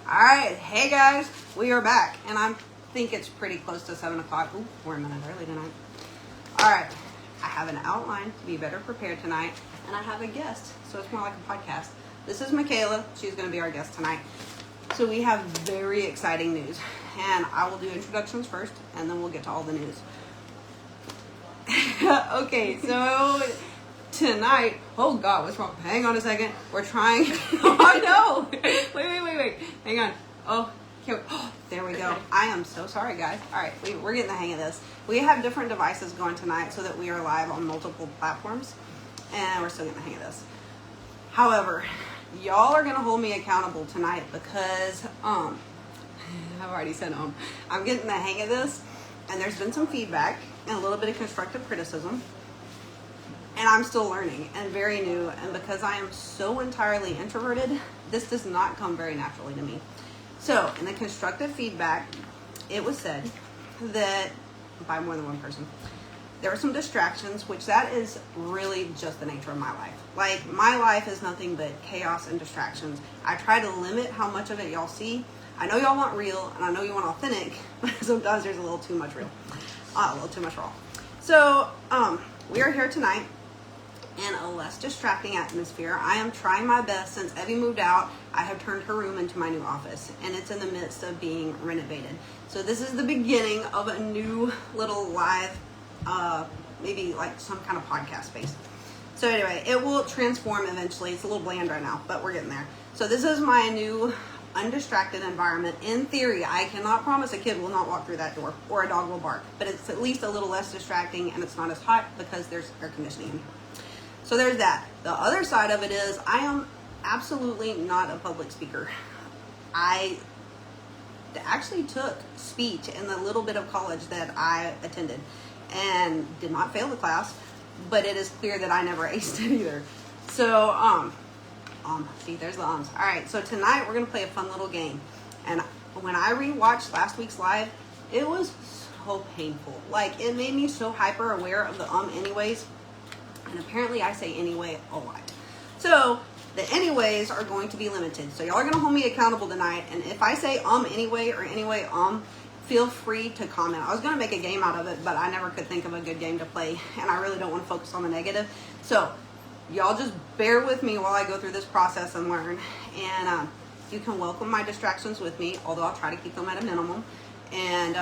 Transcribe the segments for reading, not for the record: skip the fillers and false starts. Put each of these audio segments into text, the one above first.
All right, hey guys, we are back, and I think it's pretty close to 7 o'clock. Ooh, we're a minute early tonight. All right, I have an outline to be better prepared tonight, and I have a guest, so it's more like a podcast. This is Michaela. She's going to be our guest tonight. So we have very exciting news, and I will do introductions first, and then we'll get to all the news. Okay, so tonight, oh God, what's wrong? Hang on a second. We're trying. Oh no! Wait. Hang on. Oh, there we go. I am so sorry, guys. All right, we're getting the hang of this. We have different devices going tonight so that we are live on multiple platforms, and we're still getting the hang of this. However, y'all are gonna hold me accountable tonight because I've already said I'm getting the hang of this, and there's been some feedback and a little bit of constructive criticism. And I'm still learning and very new. And because I am so entirely introverted, this does not come very naturally to me. So in the constructive feedback, it was said that by more than one person, there were some distractions, which that is really just the nature of my life. Like, my life is nothing but chaos and distractions. I try to limit how much of it y'all see. I know y'all want real, and I know you want authentic, but sometimes there's a little too much real, a little too much raw. So we are here tonight in a less distracting atmosphere. I am trying my best. Since Evie moved out, I have turned her room into my new office, and it's in the midst of being renovated. So this is the beginning of a new little live, maybe like some kind of podcast space. So anyway, it will transform eventually. It's a little bland right now, but we're getting there. So this is my new undistracted environment. In theory, I cannot promise a kid will not walk through that door or a dog will bark, but it's at least a little less distracting, and it's not as hot because there's air conditioning in here. So there's that. The other side of it is I am absolutely not a public speaker. I actually took speech in the little bit of college that I attended and did not fail the class, but it is clear that I never aced it either. So, see, there's the ums. All right, so tonight we're going to play a fun little game. And when I rewatched last week's live, it was so painful. Like, it made me so hyper aware of the anyways. And apparently I say anyway a lot. So the anyways are going to be limited. So y'all are going to hold me accountable tonight. And if I say anyway or anyway feel free to comment. I was going to make a game out of it, but I never could think of a good game to play. And I really don't want to focus on the negative. So y'all just bear with me while I go through this process and learn. And you can welcome my distractions with me, although I'll try to keep them at a minimum. And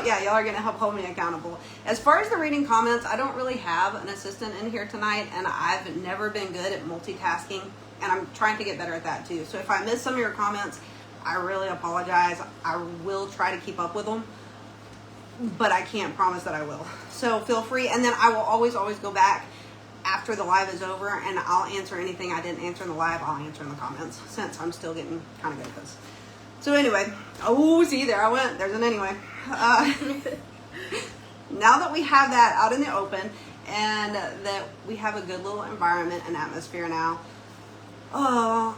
yeah, y'all are gonna help hold me accountable. As far as the reading comments, I don't really have an assistant in here tonight, and I've never been good at multitasking, and I'm trying to get better at that too. So if I miss some of your comments, I really apologize. I will try to keep up with them, but I can't promise that I will. So feel free, and then I will always go back after the live is over, and I'll answer anything I didn't answer in the live. I'll answer in the comments, since I'm still getting kind of good at this. So anyway, see, there I went. There's an anyway. Now that we have that out in the open and that we have a good little environment and atmosphere now, I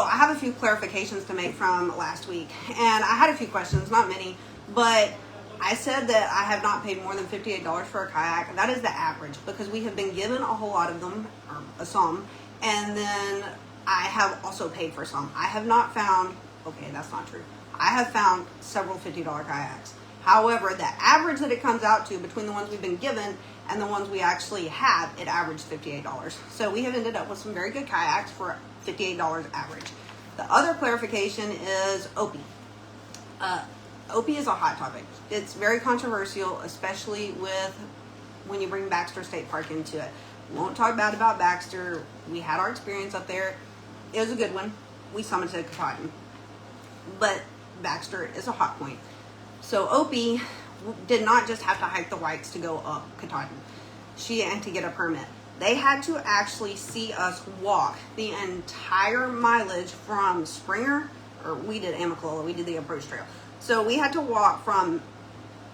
have a few clarifications to make from last week. And I had a few questions, not many, but I said that I have not paid more than $58 for a kayak. That is the average because we have been given a whole lot of them, or some. And then I have also paid for some. I have not found, okay, that's not true. I have found several $50 kayaks. However, the average that it comes out to between the ones we've been given and the ones we actually have, it averaged $58. So we have ended up with some very good kayaks for $58 average. The other clarification is Opie. Opie is a hot topic. It's very controversial, especially with when you bring Baxter State Park into it. Won't talk bad about Baxter. We had our experience up there. It was a good one. We summited Katahdin. But Baxter is a hot point. So Opie did not just have to hike the Whites to go up Katahdin. She had to get a permit. They had to actually see us walk the entire mileage from Springer, or we did Amicalola, we did the approach trail. So we had to walk from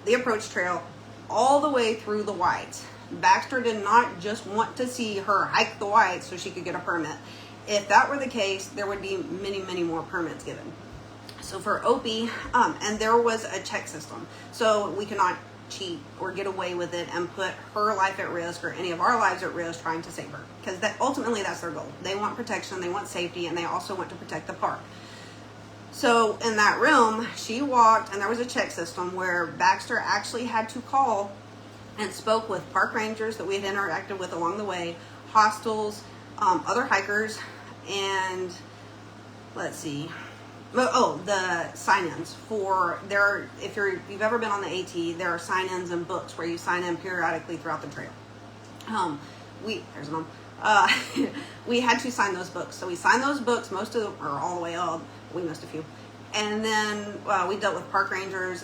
the approach trail all the way through the Whites. Baxter did not just want to see her hike the Whites so she could get a permit. If that were the case, there would be many, many more permits given. So for Opie, and there was a check system. So we cannot cheat or get away with it and put her life at risk or any of our lives at risk trying to save her. Because ultimately that's their goal. They want protection, they want safety, and they also want to protect the park. So in that room, she walked, and there was a check system where Baxter actually had to call and spoke with park rangers that we had interacted with along the way, hostels, other hikers, and let's see. Oh, the sign-ins for there. If you've ever been on the AT, there are sign-ins and books where you sign in periodically throughout the trail. There's a mom. We had to sign those books, so we signed those books. Most of them, or all the way up. We missed a few, and then we dealt with park rangers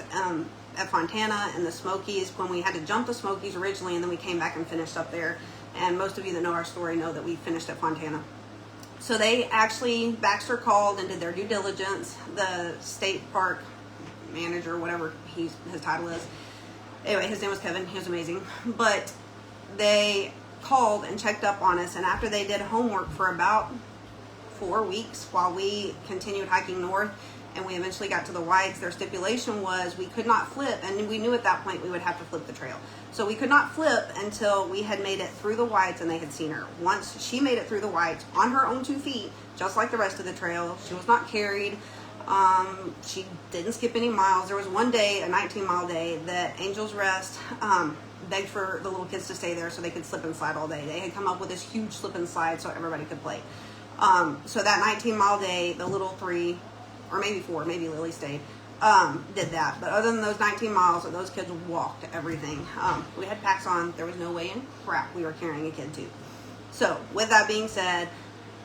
at Fontana and the Smokies when we had to jump the Smokies originally, and then we came back and finished up there. And most of you that know our story know that we finished at Fontana. So Baxter called and did their due diligence. The state park manager, whatever his title is. Anyway, his name was Kevin. He was amazing. But they called and checked up on us. And after they did homework for about 4 weeks while we continued hiking north and we eventually got to the Whites, their stipulation was we could not flip. And we knew at that point we would have to flip the trail. So we could not flip until we had made it through the Whites and they had seen her. Once she made it through the Whites on her own 2 feet, just like the rest of the trail, she was not carried. She didn't skip any miles. There was one day, a 19-mile day, that Angels Rest begged for the little kids to stay there so they could slip and slide all day. They had come up with this huge slip and slide so everybody could play. So that 19-mile day, the little 3, or maybe 4, maybe Lily stayed, did that. But other than those 19 miles, those kids walked everything. We had packs on. There was no way in crap we were carrying a kid to. So with that being said,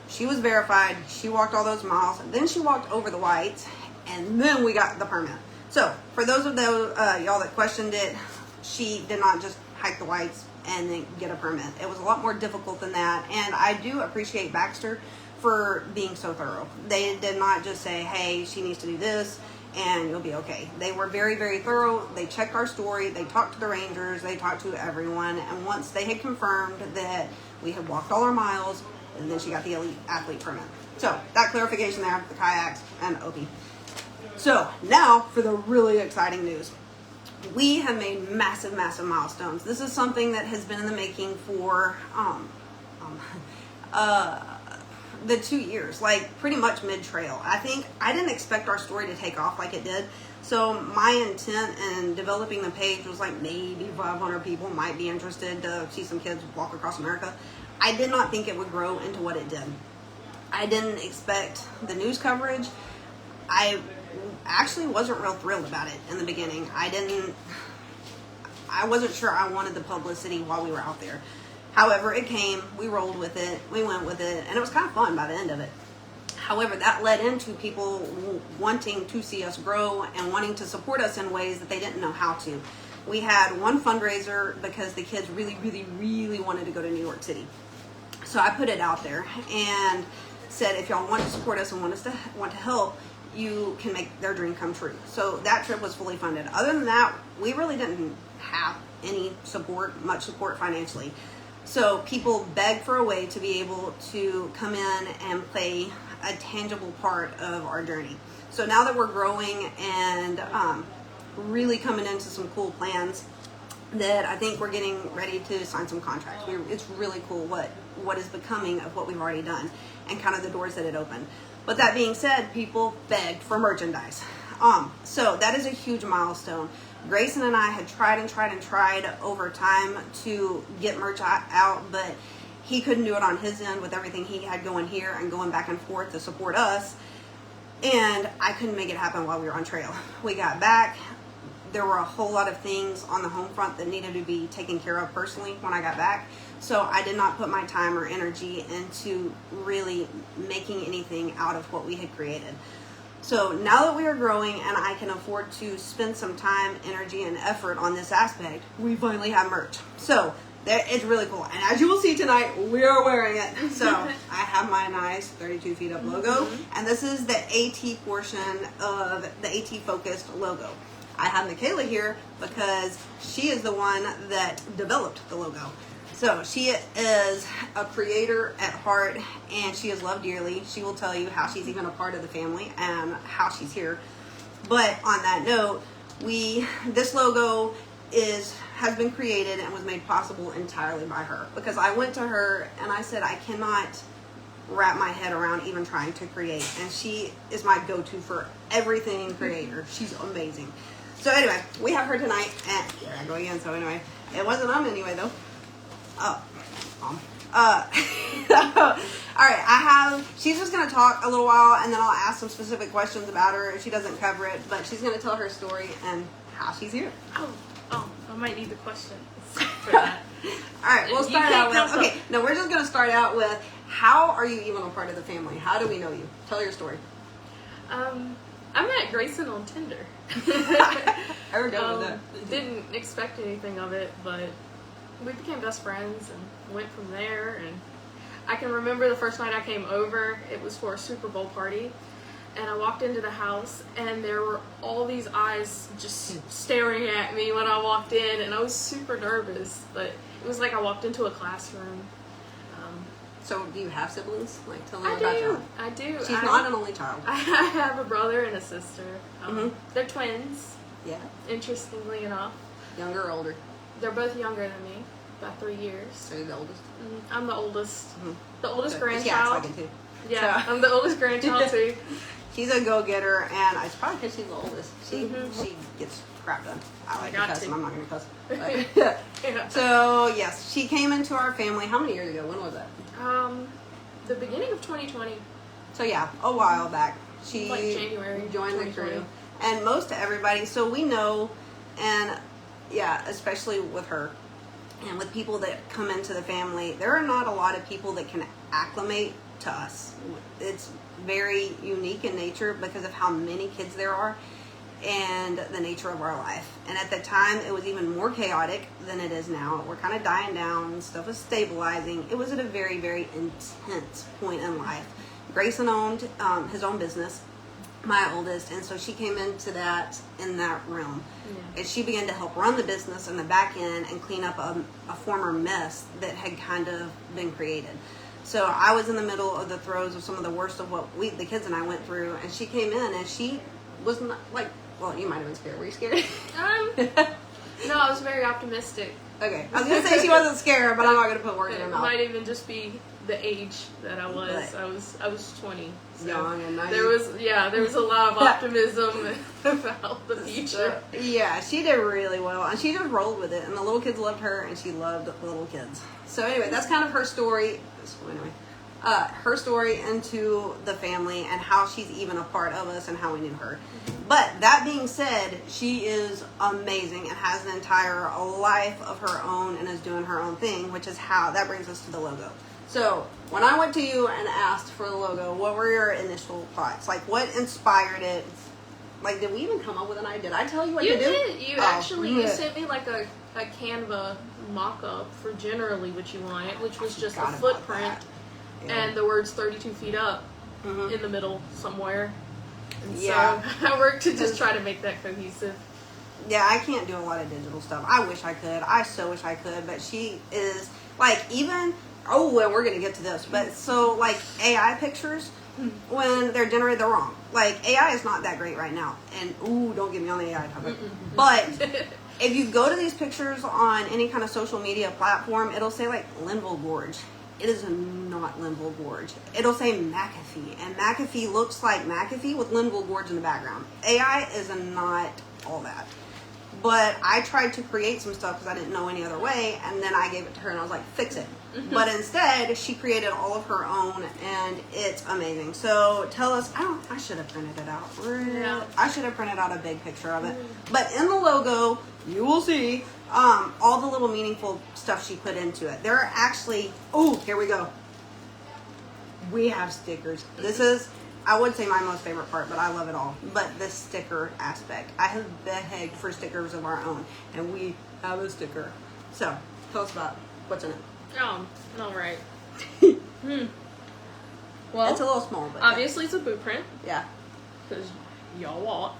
she was verified. She walked all those miles. Then she walked over the Whites, and then we got the permit. So for those of y'all that questioned it, she did not just hike the Whites and then get a permit. It was a lot more difficult than that. And I do appreciate Baxter for being so thorough. They did not just say, hey, she needs to do this and you'll be okay. They were very, very thorough. They checked our story. They talked to the rangers. They talked to everyone. And once they had confirmed that we had walked all our miles, and then she got the elite athlete permit. So that clarification there, the kayaks and Opie. So now for the really exciting news. We have made massive, massive milestones. This is something that has been in the making for the 2 years, like pretty much mid-trail. I didn't expect our story to take off like it did. So my intent in developing the page was like maybe 500 people might be interested to see some kids walk across America. I did not think it would grow into what it did. I didn't expect the news coverage. I actually wasn't real thrilled about it in the beginning. I wasn't sure I wanted the publicity while we were out there. However, it came, we rolled with it, we went with it, and it was kind of fun by the end of it. However, that led into people wanting to see us grow and wanting to support us in ways that they didn't know how to. We had one fundraiser because the kids really, really, really wanted to go to New York City. So I put it out there and said, if y'all want to support us and want to help, you can make their dream come true. So that trip was fully funded. Other than that, we really didn't have any support, much support financially. So people begged for a way to be able to come in and play a tangible part of our journey. So now that we're growing and really coming into some cool plans, that I think we're getting ready to sign some contracts. It's really cool what is becoming of what we've already done and kind of the doors that it opened. But that being said, people begged for merchandise. So that is a huge milestone. Grayson and I had tried over time to get merch out, but he couldn't do it on his end with everything he had going here and going back and forth to support us. And I couldn't make it happen while we were on trail. We got back. There were a whole lot of things on the home front that needed to be taken care of personally when I got back. So I did not put my time or energy into really making anything out of what we had created. So now that we are growing and I can afford to spend some time, energy, and effort on this aspect, we finally have merch. So it's really cool. And as you will see tonight, we are wearing it. So I have my nice 32 feet up logo. And this is the AT portion of the AT focused logo. I have Michaela here because she is the one that developed the logo. So she is a creator at heart and she is loved dearly. She will tell you how she's even a part of the family and how she's here. But on that note, this logo has been created and was made possible entirely by her. Because I went to her and I said, I cannot wrap my head around even trying to create. And she is my go-to for everything creator. She's amazing. So anyway, we have her tonight. And there I go again. So anyway, it wasn't anyway though. Oh, Mom. All right, she's just going to talk a little while and then I'll ask some specific questions about her if she doesn't cover it, but she's going to tell her story and how she's here. Oh, I might need the questions for that. All right, we'll start out with, okay, no, we're just going to start out with, how are you even a part of the family? How do we know you? Tell your story. I met Grayson on Tinder. I would go with that. Didn't expect anything of it, but we became best friends and went from there. And I can remember the first night I came over, it was for a Super Bowl party. And I walked into the house and there were all these eyes just staring at me when I walked in, and I was super nervous, but it was like I walked into a classroom. So do you have siblings? Like, tell me I about you. I do. She's not an only child. I have a brother and a sister. They're twins. Yeah. Interestingly enough. Younger or older? They're both younger than me, about 3 years. So you're the oldest? I'm the oldest. The oldest Good. grandchild. She acts like it too. Yeah, so. I'm the oldest grandchild too. She's a go-getter, and it's probably because she's the oldest. She gets crap done. I like to cuss, and I'm not going to cuss. Yeah. So, yes, she came into our family, how many years ago? When was that? The beginning of 2020. So, yeah, a while back. She like January joined the crew. And most everybody, so we know, and yeah, especially with her, and with people that come into the family, there are not a lot of people that can acclimate to us. It's very unique in nature because of how many kids there are and the nature of our life. And at the time, it was even more chaotic than it is now. We're kind of dying down. Stuff was stabilizing. It was at a very, very intense point in life. Grayson owned his own business, my oldest, and so she came into that in that realm. Yeah. And she began to help run the business in the back end and clean up a former mess that had kind of been created. So I was in the middle of the throes of some of the worst of what the kids and I went through, and she came in and she was not like, well, you might have been scared. Were you scared? No, I was very optimistic. Okay, I was gonna say she wasn't scared, but I'm not gonna put words in her mouth. It might even just be the age that I was. I was 20. So young and naive. There was a lot of optimism about the future. Yeah, she did really well, and she just rolled with it. And the little kids loved her, and she loved the little kids. So anyway, that's kind of her story. So anyway, her story into the family and how she's even a part of us and how we knew her. But that being said, she is amazing and has an entire life of her own and is doing her own thing, which is how that brings us to the logo. So when I went to you and asked for the logo, what were your initial thoughts? Like, what inspired it? Like, did we even come up with an idea? Did I tell you what to do? You did. You actually you sent me like a Canva mock-up for generally what you wanted, which was just a footprint and the words 32 feet up in the middle somewhere. And so I worked to just try to make that cohesive. Yeah, I can't do a lot of digital stuff. I wish I could. I so wish I could. But she is, like, even, well, we're going to get to this. But so, like, AI pictures, when they're generated, they're wrong. Like, AI is not that great right now. And, ooh, don't get me on the AI topic. But if you go to these pictures on any kind of social media platform, it'll say, like, Linville Gorge. It is not Linville Gorge. It'll say McAfee. And McAfee looks like McAfee with Linville Gorge in the background. AI is not all that. But I tried to create some stuff because I didn't know any other way. And then I gave it to her and I was like, fix it. But instead, she created all of her own. And it's amazing. So tell us, I should have printed it out. Yeah. I should have printed out a big picture of it. But in the logo, you will see all the little meaningful stuff she put into it. There are actually, here we go. We have stickers. This is, I would say, my most favorite part, but I love it all. But the sticker aspect. I have begged for stickers of our own, and we have a sticker. So, tell us about what's in it. All right. Well, it's a little small, but obviously it's a boot print. Yeah. Because y'all walk.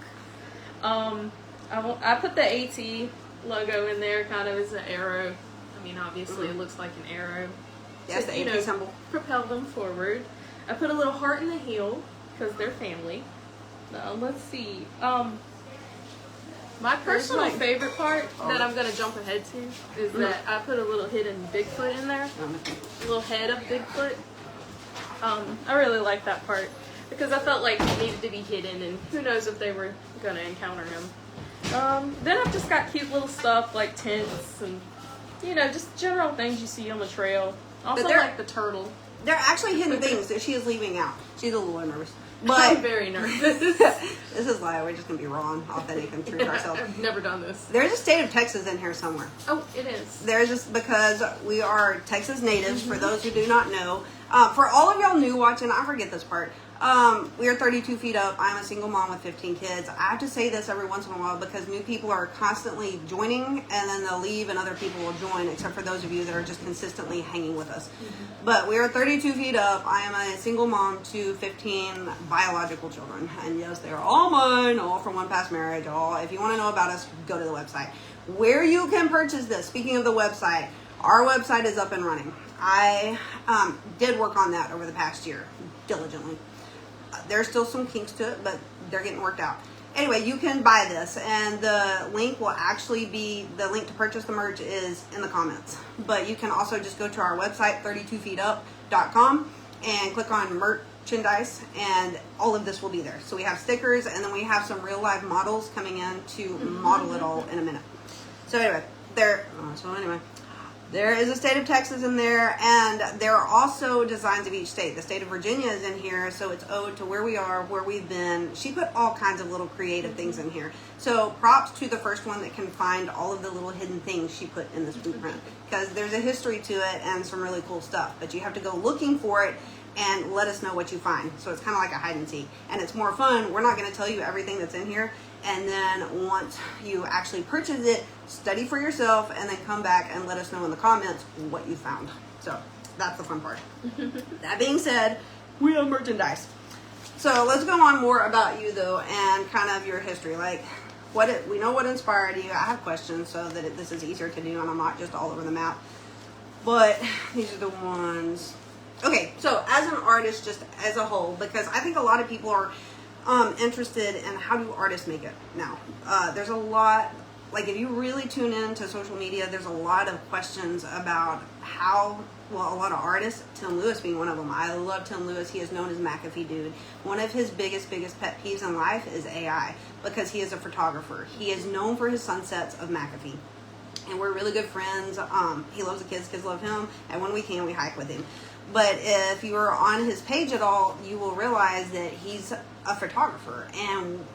I put the AT logo in there kind of as an arrow. I mean, obviously it looks like an arrow. Yes, the AT symbol. Propel them forward. I put a little heart in the heel because they're family. Let's see. My personal like- favorite part that I'm gonna jump ahead to is that I put a little hidden Bigfoot in there, a little head of Bigfoot. I really like that part because I felt like it needed to be hidden, and who knows if they were gonna encounter him. Then I've just got cute little stuff like tents and just general things you see on the trail. Also like the turtle. They're actually hidden things that she is leaving out. She's a little nervous. But I'm very nervous. This is like we're just gonna be raw and authentic and true to ourselves. I've never done this. There's a state of Texas in here somewhere. Oh, it is. There's just because we are Texas natives. For those who do not know, for all of y'all new watching, I forget this part. We are 32 feet up. I'm a single mom with 15 kids. I have to say this every once in a while because new people are constantly joining and then they'll leave and other people will join, except for those of you that are just consistently hanging with us. But we are 32 feet up. I am a single mom to 15 biological children. And yes, they are all mine, all from one past marriage. All. If you want to know about us, go to the website. Where you can purchase this, speaking of the website, our website is up and running. I did work on that over the past year, diligently. There's still some kinks to it, but they're getting worked out. Anyway, you can buy this, and the link will actually be, the link to purchase the merch is in the comments. But you can also just go to our website, 32feetup.com, and click on merchandise, and all of this will be there. So we have stickers, and then we have some real live models coming in to model it all in a minute. So anyway, there is a state of Texas in there, and there are also designs of each state. The state of Virginia is in here, so it's owed to where we are, where we've been. She put all kinds of little creative things in here. So props to the first one that can find all of the little hidden things she put in this blueprint, because there's a history to it and some really cool stuff. But you have to go looking for it and let us know what you find. So it's kind of like a hide and seek, and it's more fun. We're not going to tell you everything that's in here. And then once you actually purchase it, study for yourself, and then come back and let us know in the comments what you found. So that's the fun part. That being said, we have merchandise. So let's go on more about you though, and kind of your history. Like, we know what inspired you. I have questions so that this is easier to do, and I'm not just all over the map. But these are the ones. Okay, so as an artist, just as a whole, because I think a lot of people are interested in how do artists make it now. There's a lot, like if you really tune in to social media, there's a lot of questions about how, well, a lot of artists, Tim Lewis being one of them. I love Tim Lewis. He is known as McAfee Dude. One of his biggest pet peeves in life is AI, because he is a photographer. He is known for his sunsets of McAfee. And we're really good friends. He loves the kids love him, and when we can, we hike with him. But if you are on his page at all, you will realize that he's a photographer, and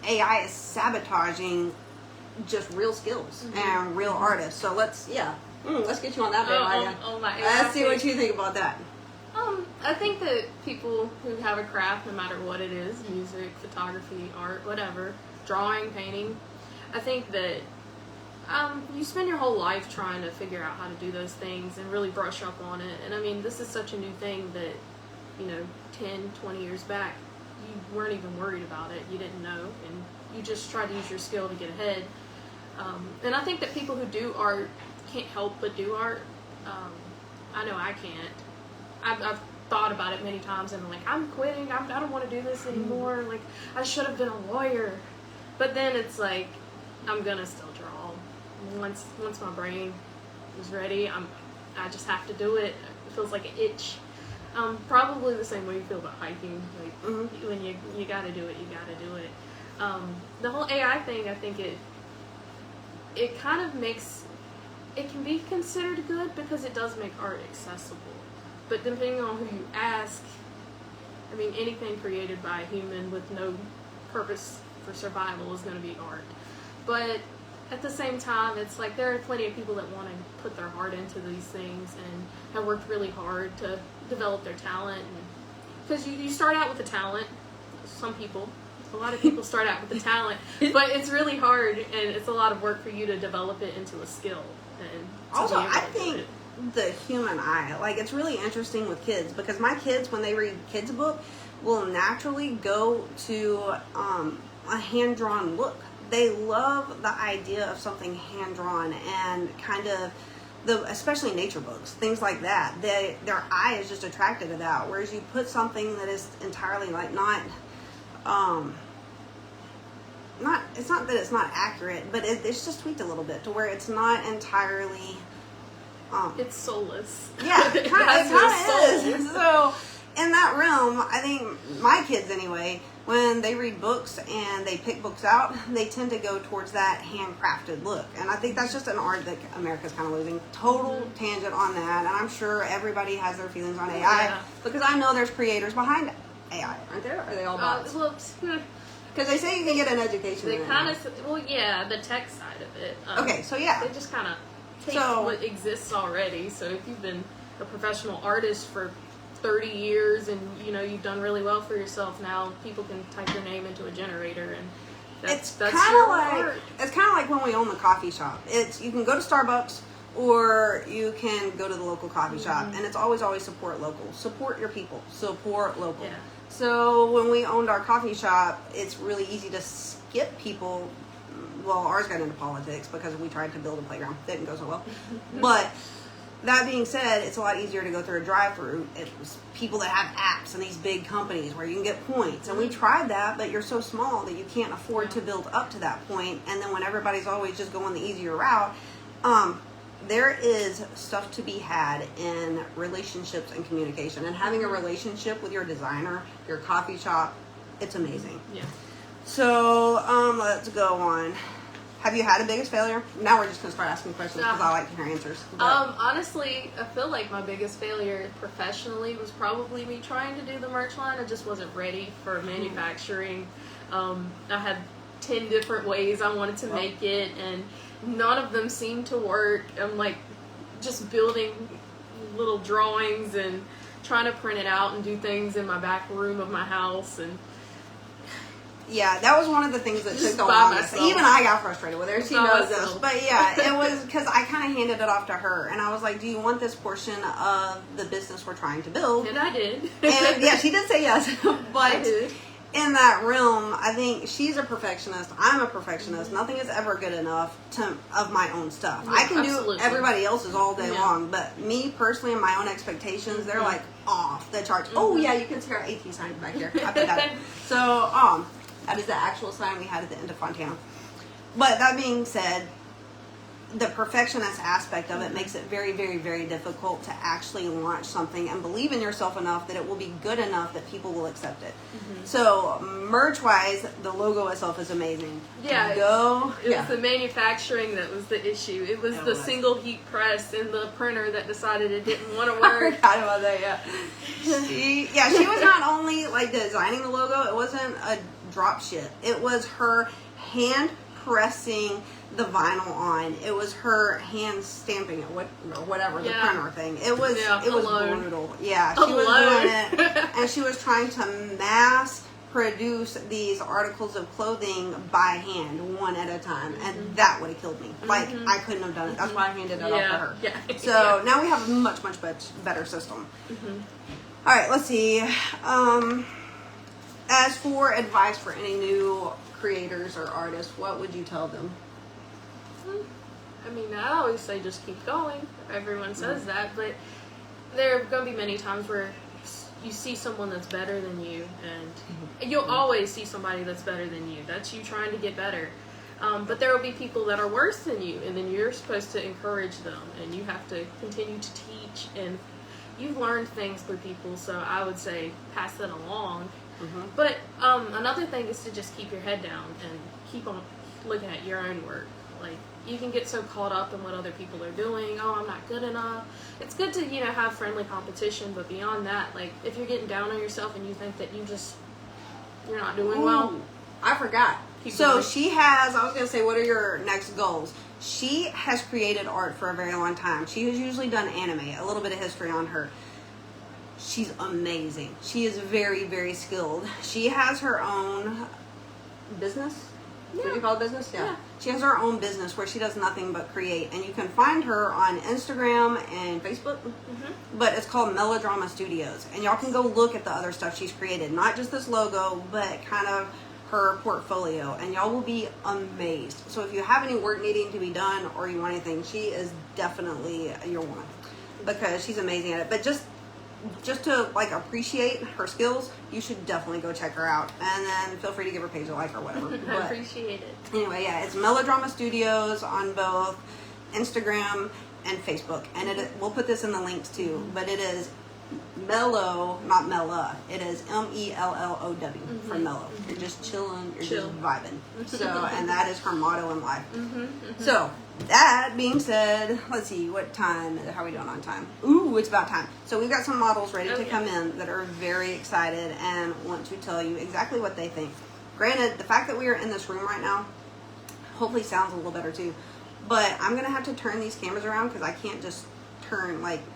AI is sabotaging just real skills and real artists. So let's get you on that bandwagon. Let's see what you think about that. I think that people who have a craft, no matter what it is, music, photography, art, whatever, drawing, painting, I think that you spend your whole life trying to figure out how to do those things and really brush up on it. And I mean, this is such a new thing that, 10, 20 years back, you weren't even worried about it. You didn't know, and you just tried to use your skill to get ahead. And I think that people who do art can't help but do art. I know I can't. I've thought about it many times, and I'm like, I'm quitting. I don't want to do this anymore. Like, I should have been a lawyer. But then it's like, I'm gonna still draw. Once my brain is ready, I just have to do it. It feels like an itch. Probably the same way you feel about hiking. Like when you gotta do it, you gotta do it. The whole AI thing, I think it kind of makes it can be considered good because it does make art accessible. But depending on who you ask, I mean, anything created by a human with no purpose for survival is going to be art. But at the same time, it's like there are plenty of people that want to put their heart into these things and have worked really hard to develop their talent. Because you start out with a talent. A lot of people start out with the talent, but it's really hard and it's a lot of work for you to develop it into a skill. And also, I think the human eye, like, it's really interesting with kids, because my kids, when they read kids' book, will naturally go to a hand-drawn look. They love the idea of something hand-drawn and kind of especially nature books, things like that. Their eye is just attracted to that. Whereas you put something that is entirely like not it's not that it's not accurate, but it's just tweaked a little bit to where it's not entirely. It's soulless. Yeah, it kind soul. of is. So, in that realm, I think my kids anyway, when they read books and they pick books out, they tend to go towards that handcrafted look. And I think that's just an art that America's kind of losing. Total tangent on that. And I'm sure everybody has their feelings on AI because I know there's creators behind AI, aren't there? Or are they all bots? Because they say you can get an education. They kind of, the tech side of it. Okay, so yeah. They just kind of take what exists already. So if you've been a professional artist for 30 years and you've done really well for yourself, now people can type your name into a generator and that's your art. It's kind of like when we own the coffee shop. You can go to Starbucks or you can go to the local coffee shop, and it's always support local, support your people, support local. Yeah. So when we owned our coffee shop, it's really easy to skip people. Well, ours got into politics because we tried to build a playground. Didn't go so well. But that being said, it's a lot easier to go through a drive-through. It was people that have apps and these big companies where you can get points. And we tried that, but you're so small that you can't afford to build up to that point. And then when everybody's always just going the easier route, there is stuff to be had in relationships and communication. And having a relationship with your designer, your coffee shop, it's amazing. Yeah. So, let's go on. Have you had a biggest failure? Now we're just going to start asking questions because I like to hear answers. Honestly, I feel like my biggest failure professionally was probably me trying to do the merch line. I just wasn't ready for manufacturing. I had 10 different ways I wanted to make it, and none of them seemed to work. I'm like just building little drawings and trying to print it out and do things in my back room of my house, and yeah, that was one of the things that took the longest. Even I got frustrated with her. She knows this. But yeah, it was because I kind of handed it off to her. And I was like, do you want this portion of the business we're trying to build? And I did. And yeah, she did say yes. But in that realm, I think she's a perfectionist. I'm a perfectionist. Nothing is ever good enough of my own stuff. Yeah, I can do everybody else's all day long. But me personally and my own expectations, they're like off the charts. Oh yeah, you can see our AT sign back here. I put that. So, that is the actual sign we had at the end of Fontana. But that being said, the perfectionist aspect of it makes it very, very, very difficult to actually launch something and believe in yourself enough that it will be good enough that people will accept it. So merch-wise, the logo itself is amazing. Yeah, it was the manufacturing that was the issue. It was the single heat press and the printer that decided it didn't want to work. I forgot about that, yeah. She was not only like designing the logo, it wasn't a drop shit. It was her hand pressing the vinyl on. It was her hand stamping it, whatever, the printer thing. It was brutal. Yeah, she was doing it, and she was trying to mass produce these articles of clothing by hand, one at a time, and that would have killed me. Like, I couldn't have done it. That's why I handed it off to her. Yeah. So now we have a much, much better system. All right, let's see. As for advice for any new creators or artists, what would you tell them? I mean, I always say just keep going. Everyone says that, but there are going to be many times where you see someone that's better than you, and you'll always see somebody that's better than you. That's you trying to get better. But there will be people that are worse than you, and then you're supposed to encourage them, and you have to continue to teach, and you've learned things through people, so I would say pass that along. But another thing is to just keep your head down and keep on looking at your own work. Like, you can get so caught up in what other people are doing. Oh, I'm not good enough. It's good to, have friendly competition, but beyond that, like, if you're getting down on yourself and you think that you're not doing well. I forgot. So she has, I was going to say, what are your next goals? She has created art for a very long time. She has usually done anime, a little bit of history on her. She's amazing. She is very, very skilled. She has her own business. Yeah. Would you call it business? Yeah. She has her own business where she does nothing but create. And you can find her on Instagram and Facebook. But it's called Melodrama Studios. And y'all can go look at the other stuff she's created. Not just this logo, but kind of her portfolio. And y'all will be amazed. So if you have any work needing to be done or you want anything, she is definitely your one. Because she's amazing at it. But just just to like appreciate her skills, you should definitely go check her out. And then feel free to give her page a like or whatever. I But appreciate it. anyway, yeah, it's Melodrama Studios on both Instagram and Facebook. And we'll put this in the links too. But it is Mellow, not Mella. It is Mellow for mellow. You're just chilling. You're just vibing. So, and that is her motto in life. So, that being said, let's see, what time? How are we doing on time? Ooh, it's about time. So we've got some models ready to come in that are very excited and want to tell you exactly what they think. Granted, the fact that we are in this room right now hopefully sounds a little better too. But I'm going to have to turn these cameras around because I can't just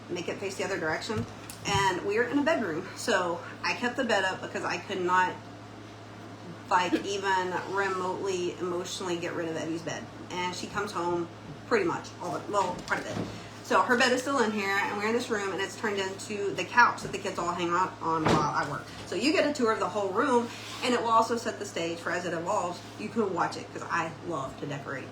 make it face the other direction. And we are in a bedroom. So I kept the bed up because I could not even remotely emotionally get rid of Eddie's bed. And she comes home pretty much quite a bit. So her bed is still in here, and we're in this room, and it's turned into the couch that the kids all hang out on while I work. So you get a tour of the whole room, and it will also set the stage for as it evolves. You can watch it because I love to decorate.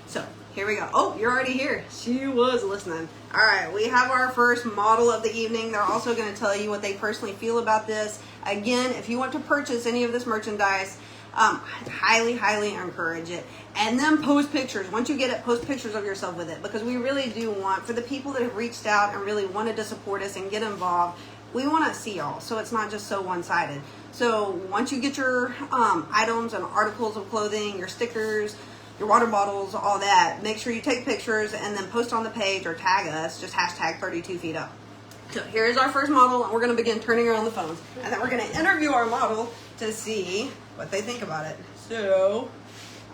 So here we go. Oh, you're already here. She was listening. All right, we have our first model of the evening. They're also going to tell you what they personally feel about this. Again, if you want to purchase any of this merchandise, highly encourage it. And then post pictures. Once you get it, post pictures of yourself with it, because we really do want, for the people that have reached out and really wanted to support us and get involved, we want to see y'all, so it's not just so one-sided. So once you get your items and articles of clothing, your stickers, your water bottles, all that, make sure you take pictures and then post on the page or tag us, just hashtag 32 feet up. So here's our first model, and we're going to begin turning around the phones. And then we're going to interview our model to see what they think about it. So,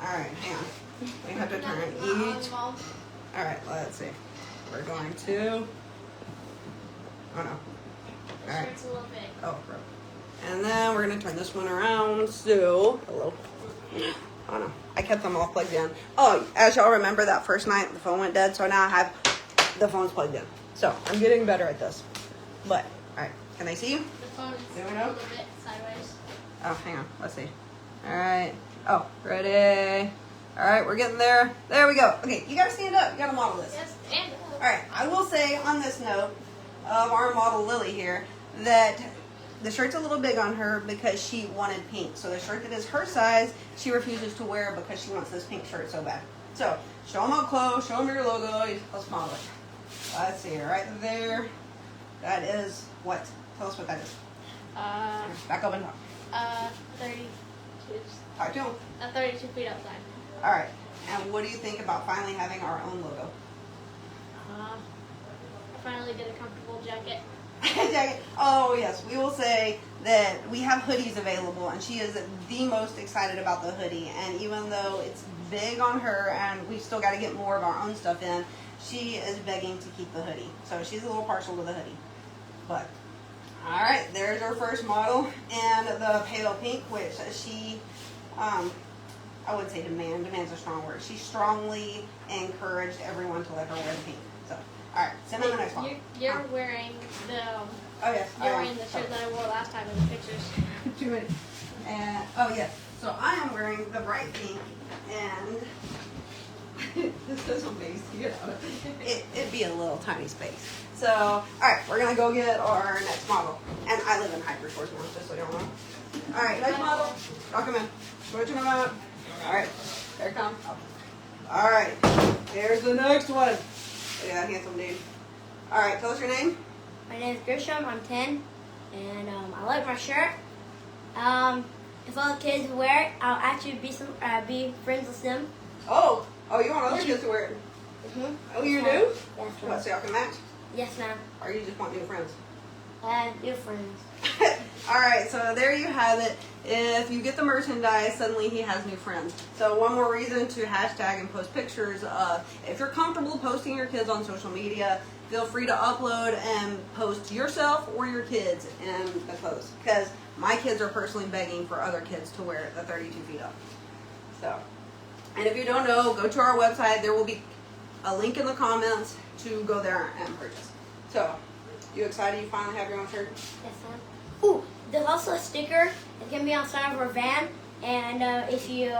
all right, hang on. We have to turn each. All right, let's see. We're going to. Oh no. All right. Oh, bro. And then we're going to turn this one around. So, hello. Oh no. I kept them all plugged in. Oh, as y'all remember, that first night the phone went dead, so now I have the phones plugged in. So, I'm getting better at this. But, all right. Can they see you? The phone is There we a go. little bit sideways. Oh, hang on. Let's see. All right. Oh, ready. All right, we're getting there. There we go. Okay, you got to stand up. You got to model this. Yes, and All right. I will say on this note of our model Lily here that the shirt's a little big on her because she wanted pink. So the shirt that is her size, she refuses to wear because she wants this pink shirt so bad. So show them up close. Show them your logo. Let's model it. Let's see. Right there. That is what? Tell us what that is. Back up and talk. 32. Talk to them. 32 feet outside. All right. And what do you think about finally having our own logo? I finally get a comfortable jacket. Jacket. Oh, yes. We will say that we have hoodies available, and she is the most excited about the hoodie. And even though it's big on her and we've still got to get more of our own stuff in, she is begging to keep the hoodie. So she's a little partial to the hoodie. But, all right, there's our first model. And the pale pink, which she, I would say demand's a strong word. She strongly encouraged everyone to let her wear the pink. So, all right, send in the next one. You're wearing the. Oh yes. You're wearing the shirt that I wore last time in the pictures. 2 minutes. And oh yes. So I am wearing the bright pink, and this is amazing. It'd be a little tiny space. So all right, we're gonna go get our next model. And I live in Hypershores now, just so you know. All right, next model. Y'all come in. Switching them out. All right, there it comes. All right, here's the next one. Look at that handsome dude. All right, tell us your name. My name is Grisham. I'm 10, and I like my shirt. If all the kids wear it, I'll actually be friends with them. Oh, you want other kids to wear it? Mm-hmm. Oh, you do? Yes, What, ma'am. so y'all can match? Yes, ma'am. Or you just want new friends? New friends. All right, so there you have it. If you get the merchandise, suddenly he has new friends. So one more reason to hashtag and post pictures. If you're comfortable posting your kids on social media, feel free to upload and post yourself or your kids in the clothes. Because my kids are personally begging for other kids to wear the 32 feet up. So, and if you don't know, go to our website. There will be a link in the comments to go there and purchase. So, you excited you finally have your own shirt? Yes, ma'am. Ooh, there's also a sticker. It can be on the side of our van, and if you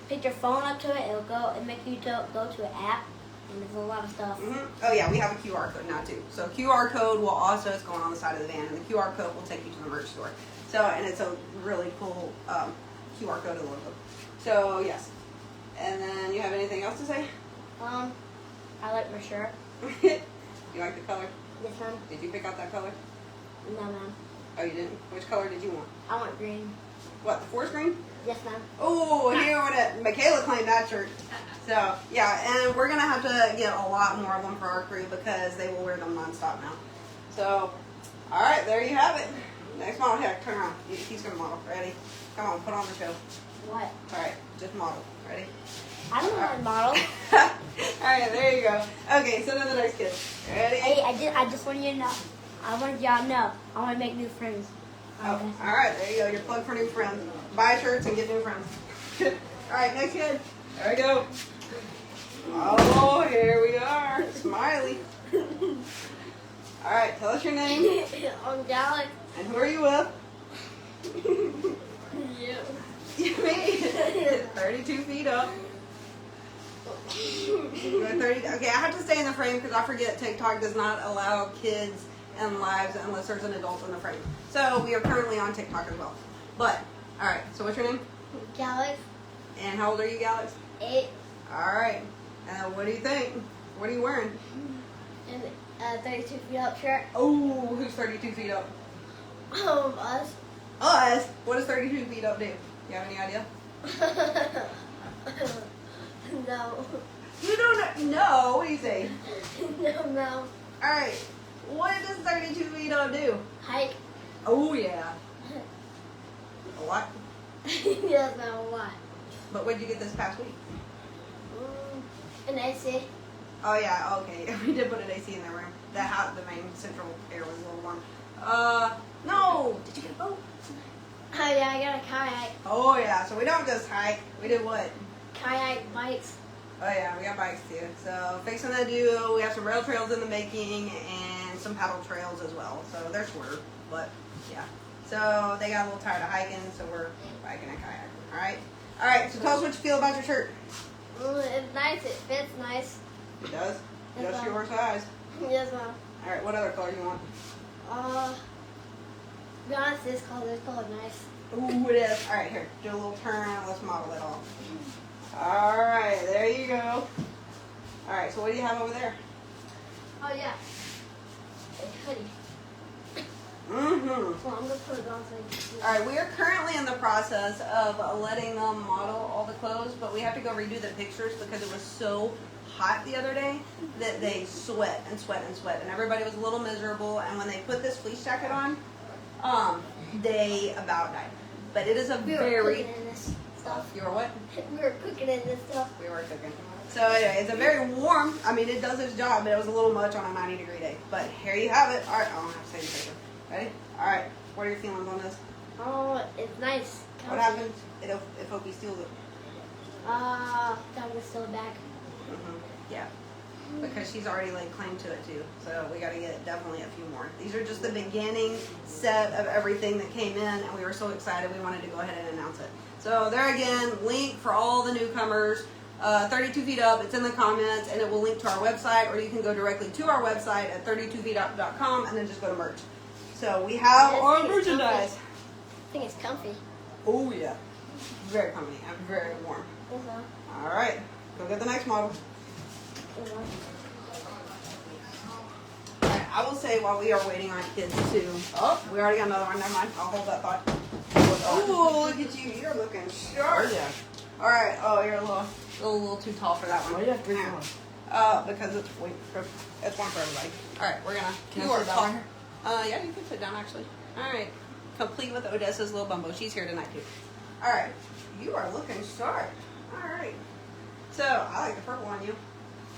pick your phone up to it, it'll make you go to an app, and there's a lot of stuff. Oh yeah, we have a QR code now too. So QR code will also, it's going on the side of the van, and the QR code will take you to the merch store. So, and it's a really cool QR code of the logo. So yes. And then you have anything else to say? I like my shirt. You like the color? This one. Did you pick out that color? No, ma'am. Oh, you didn't? Which color did you want? I want green. What, the forest green? Yes, ma'am. Oh, here with it. Michaela claimed that shirt. So, yeah, and we're going to have to get a lot more of them for our crew because they will wear them nonstop now. So, all right, there you have it. Next model. Here, turn around. He's going to model. Ready? Come on, put on the show. What? All right, just model. Ready? I don't know how to model. All right, there you go. Okay, so then the next kid. Ready? Hey, I just want you to know. I want y'all to know. I want to make new friends. Oh, all right, there you go. You're plugged for new friends. Buy shirts and get new friends. All right, next kid. There we go. Oh, here we are. Smiley. All right, tell us your name. I'm Alex. And who are you with? You. Me. 32 feet up. You're 30. Okay, I have to stay in the frame because I forget TikTok does not allow kids and lives unless there's an adult in the frame. So we are currently on TikTok as well. But, all right, so what's your name? Alex. And how old are you, Galax? 8. All right. And what do you think? What are you wearing? And 32 feet up shirt. Oh, who's 32 feet up? Us. Us? What does 32 feet up do? You have any idea? No. You don't know. What do you say? No. All right. What does 32 feet up do? Hike. Oh, yeah. A lot. Yes, no, what? But what did you get this past week? An AC. Oh, yeah. Okay. We did put an AC in the room. The main central air was a little warm. No. Did you get a boat? Oh, yeah, I got a kayak. Oh, yeah. So we don't just hike. We did what? Kayak bikes. Oh yeah, we got bikes too. So fixing to do, we have some rail trails in the making and some paddle trails as well. So they're shorter, but yeah. So they got a little tired of hiking, so we're biking and kayaking. All right. All right. So tell us what you feel about your shirt. It's nice. It fits nice. It does. Yes, Just ma'am. your size. Yes, ma'am. All right. What other color you want? Be honest, this color nice. Ooh, it is. All right. Here, do a little turn. Let's model it all. All right. There you go. All right. So what do you have over there? Oh, yeah. A hoodie. Mm-hmm. Well, I'm going to put it on so you can see. All right, we are currently in the process of letting them model all the clothes, but we have to go redo the pictures because it was so hot the other day that they sweat and sweat and sweat, and everybody was a little miserable. And when they put this fleece jacket on, they about died. But it is a We were very cooking in this stuff. you were what? We were cooking in this stuff. We were cooking. So anyway, it's a very warm. I mean, it does its job, but it was a little much on a 90-degree day. But here you have it. All right, I don't have to say the picture. Ready? All right. What are your feelings on this? Oh, it's nice. What happens if Opie steals it? That was still back. Yeah, because she's already laid claim to it too. So we got to get definitely a few more. These are just the beginning set of everything that came in, and we were so excited we wanted to go ahead and announce it. So there again, link for all the newcomers. 32 feet up. It's in the comments, and it will link to our website, or you can go directly to our website at 32feetup.com and then just go to merch. So we have Yes, our I think it's merchandise. I think it's comfy. Oh yeah, very comfy and very warm. All right, go get the next model. All right, I will say while we are waiting on kids too. Oh, we already got another one. Never mind. I'll hold that thought. Oh, look at you. You're looking sharp. Oh, yeah. All right. Oh, you're a little too tall for that one. Why do you have 3 more? Because it's one for everybody. All right, we're gonna. Can you I are sit down tall. right here? Yeah, you can sit down actually. All right, complete with Odessa's little bumbo. She's here tonight too. All right, you are looking sharp. All right. So I like the purple on you.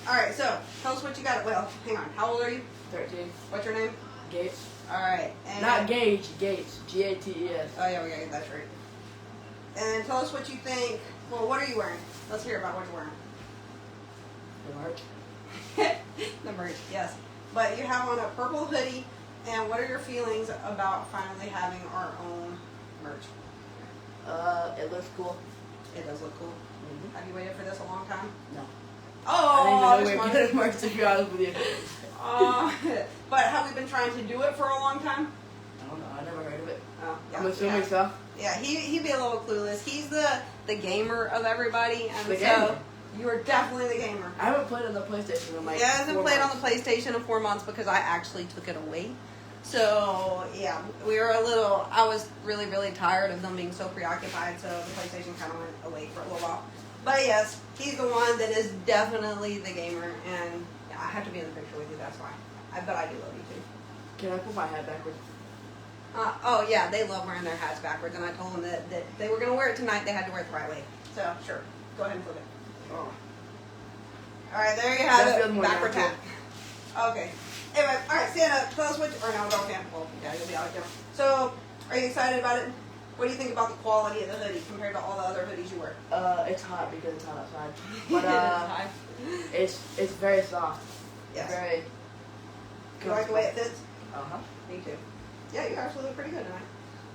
All right, so tell us what you got. Well, hang on. How old are you? 13. What's your name? Gates. All right. And Not Gage, Gates. G-A-T-E-S. Oh yeah, we gotta get that straight. And tell us what you think. Well, what are you wearing? Let's hear about what you're wearing. The merch. The merch, yes. But you have on a purple hoodie, and what are your feelings about finally having our own merch? It looks cool. It does look cool. Mm-hmm. Have you waited for this a long time? No. Oh, I didn't even know we were getting merch, to be honest with you. But have we been trying to do it for a long time? I don't know. I never heard of it. Oh, yeah. I'm assuming so. Yeah, he'd be a little clueless. He's the gamer of everybody, and The so gamer? you are definitely the gamer. I haven't played on the PlayStation in like Yeah, I haven't 4 played on months. the PlayStation in 4 months because I actually took it away. So yeah, we were I was really, really tired of them being so preoccupied, so the PlayStation kind of went away for a little while. But yes, he's the one that is definitely the gamer, and I have to be in the picture with you, that's why. But I do love you too. Can I put my hat backwards? Oh yeah, they love wearing their hats backwards, and I told them that if they were going to wear it tonight, they had to wear it the right way. So sure, go ahead and flip it. Oh. Alright, there you have That it, feels more backward natural. tap. Okay. Anyway, alright, stand up, tell us what, or no, don't stand. Well, yeah, you'll be out there. So, are you excited about it? What do you think about the quality of the hoodie compared to all the other hoodies you wear? It's hot because it's hot outside. It is But hot. it's very soft. Yes. Very. You like the way it fits? Uh-huh. Me too. Yeah, you actually look pretty good tonight.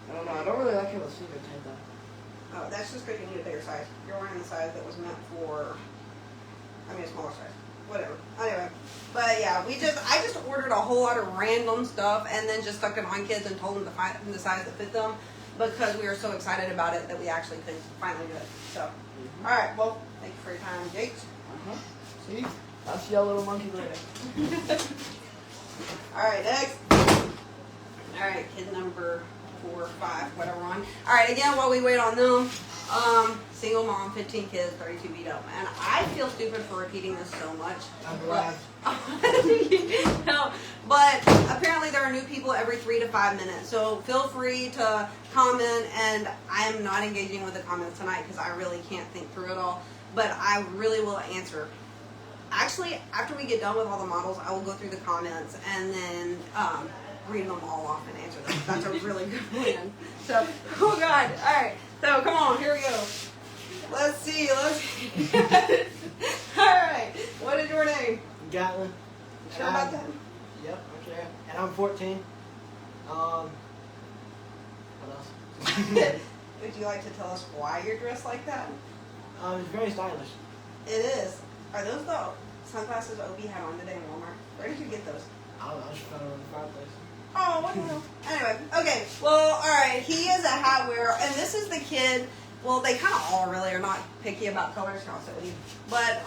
I don't know. I don't really like how the sleeve are tight though. Oh, that's just because you need a bigger size. You're wearing the size that was meant for, a smaller size. Whatever. Anyway. But yeah, I just ordered a whole lot of random stuff and then just stuck it on kids and told them to find the size that fit them because we were so excited about it that we actually could finally do it. So, alright, well, thank you for your time, Jake. Uh-huh. See? I'll see y'all little monkey later. Alright, next. Alright, kid number 4 or 5, whatever one. Alright, again, while we wait on them, single mom, 15 kids, 32 beat up. And I feel stupid for repeating this so much. I'm glad. No, but apparently there are new people every 3 to 5 minutes. So feel free to comment, and I'm not engaging with the comments tonight because I really can't think through it all. But I really will answer. Actually, after we get done with all the models, I will go through the comments and then read them all off and answer them. That's a really good plan. So, oh God. All right. So, come on. Here we go. Let's see. All right. What is your name? Gatlin. Sure about that? Yep, okay. And I'm 14. What else? Would you like to tell us why you're dressed like that? It's very stylish. It is. Are those the sunglasses Opie had on today in Walmart? Where did you get those? I don't know, I just found it on the fireplace. Oh, what the hell? Anyway, okay. Well, alright, he is a hat wearer, and this is the kid, well, they kind of all really are not picky about colors, but,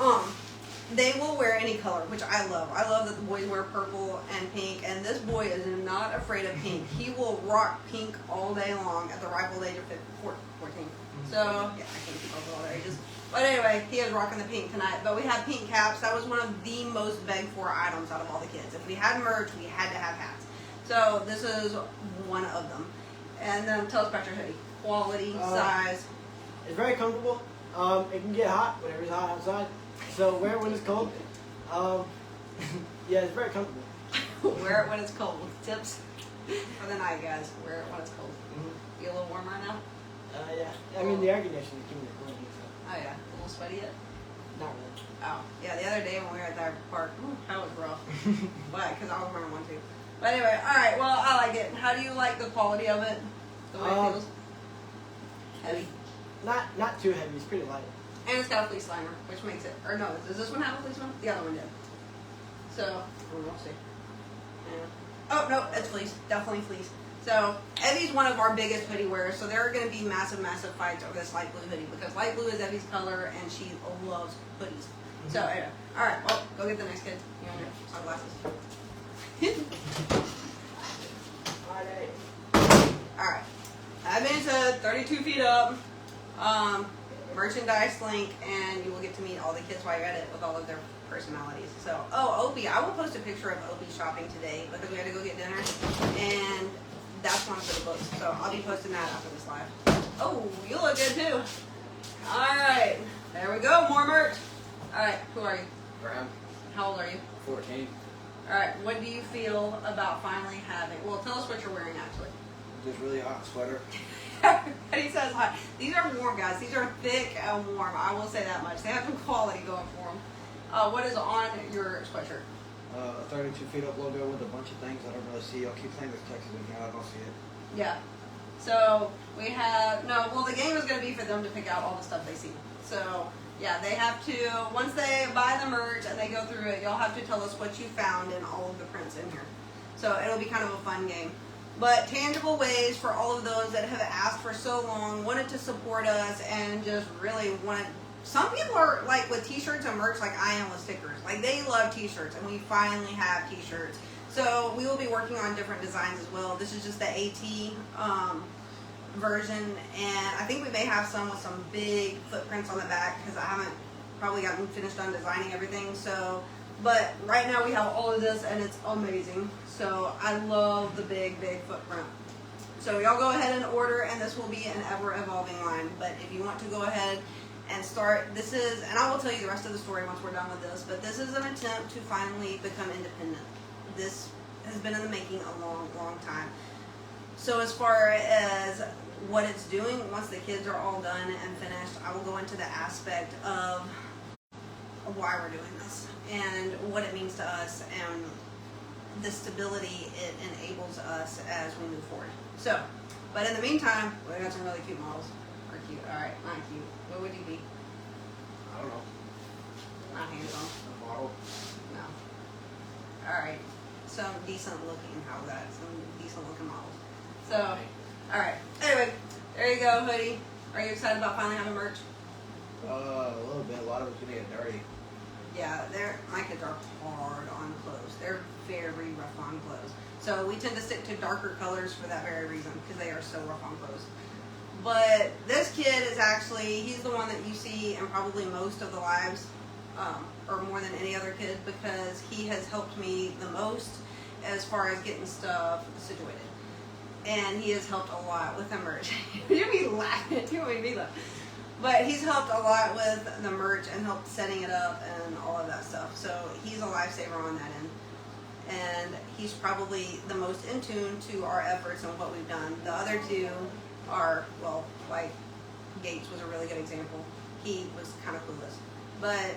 they will wear any color, which I love. I love that the boys wear purple and pink, and this boy is not afraid of pink. He will rock pink all day long at the ripe old age of 14. So, yeah, I can't keep up with all their ages. But anyway, he is rocking the pink tonight. But we have pink caps. That was one of the most begged for items out of all the kids. If we had merch, we had to have hats. So this is one of them. And then tell us about your hoodie. Quality, size. It's very comfortable. It can get hot whenever it's hot outside. So wear it when it's cold. Yeah, it's very comfortable. Wear it when it's cold. Tips for the night, guys. Wear it when it's cold. Mm-hmm. You a little warm right now? Yeah. I mean, the air conditioning is keeping it cool. So Oh yeah. A little sweaty yet? not really. Oh, yeah, the other day when we were at the park, that was rough. Why? Because I was wearing one too. But anyway, alright, well, I like it. How do you like the quality of it? The way it feels? Heavy. Not too heavy. It's pretty light. And it's got a fleece liner, which makes it, or no, does this one have a fleece one? The other one did. So, we'll see. Yeah. Oh, no, it's fleece. Definitely fleece. So, Evie's one of our biggest hoodie wearers, so there are going to be massive, massive fights over this light blue hoodie, because light blue is Evie's color, and she loves hoodies. So, anyway. Alright, well, go get the next kid. You want your sunglasses? Alright. Admin said 32 feet up. Merchandise link, and you will get to meet all the kids while you're at it with all of their personalities. So, Opie, I will post a picture of Opie shopping today because we had to go get dinner, and that's one for the books. So I'll be posting that after this live. Oh, you look good too. All right, there we go. More merch. All right, who are you? Graham, How old are you? 14. All right, what do you feel about finally having? Well, tell us what you're wearing actually. Just really hot sweater. He says hot. These are warm, guys. These are thick and warm. I will say that much. They have some quality going for them. What is on your sweatshirt? A 32 feet up logo with a bunch of things I don't really see. I'll keep saying this Texas in here. I don't see it. Yeah. So we have well, the game is going to be for them to pick out all the stuff they see. So Yeah, they have to, once they buy the merch and they go through it, you'll have to tell us what you found in all of the prints in here. So it'll be kind of a fun game. But tangible ways for all of those that have asked for so long, wanted to support us, and just really wanted. Some people are like with t-shirts and merch like I am with stickers. Like they love t-shirts, and we finally have t-shirts. So we will be working on different designs as well. This is just the AT version, and I think we may have some with some big footprints on the back because I haven't probably gotten finished on designing everything. So, but right now we have all of this, and it's amazing. So I love the big footprint. So y'all go ahead and order, and this will be an ever-evolving line. But if you want to go ahead and start, this is, and I will tell you the rest of the story once we're done with this, but this is an attempt to finally become independent. This has been in the making a long time. So as far as what it's doing, once the kids are all done and finished, I will go into the aspect of why we're doing this and what it means to us and the stability it enables us as we move forward. So, but in the meantime, we got some really cute models. Or cute. Alright, not cute. What would you be? I don't know. Not hands-on. A model. No. Alright. Some decent looking, how's that? Some decent looking models. So, alright. Anyway, there you go, hoodie. Are you excited about finally having merch? A little bit. A lot of it's gonna get dirty. Yeah, my kids are hard on clothes. They're very rough on clothes. So we tend to stick to darker colors for that very reason, because they are so rough on clothes. But this kid is actually, he's the one that you see in probably most of the lives, or more than any other kid, because he has helped me the most as far as getting stuff situated. And he has helped a lot with the merch. You'll be laughing. You made me laugh. But he's helped a lot with the merch and helped setting it up and all of that stuff. So he's a lifesaver on that end. And he's probably the most in tune to our efforts and what we've done. The other two are, well, like Gates was a really good example. He was kind of clueless. But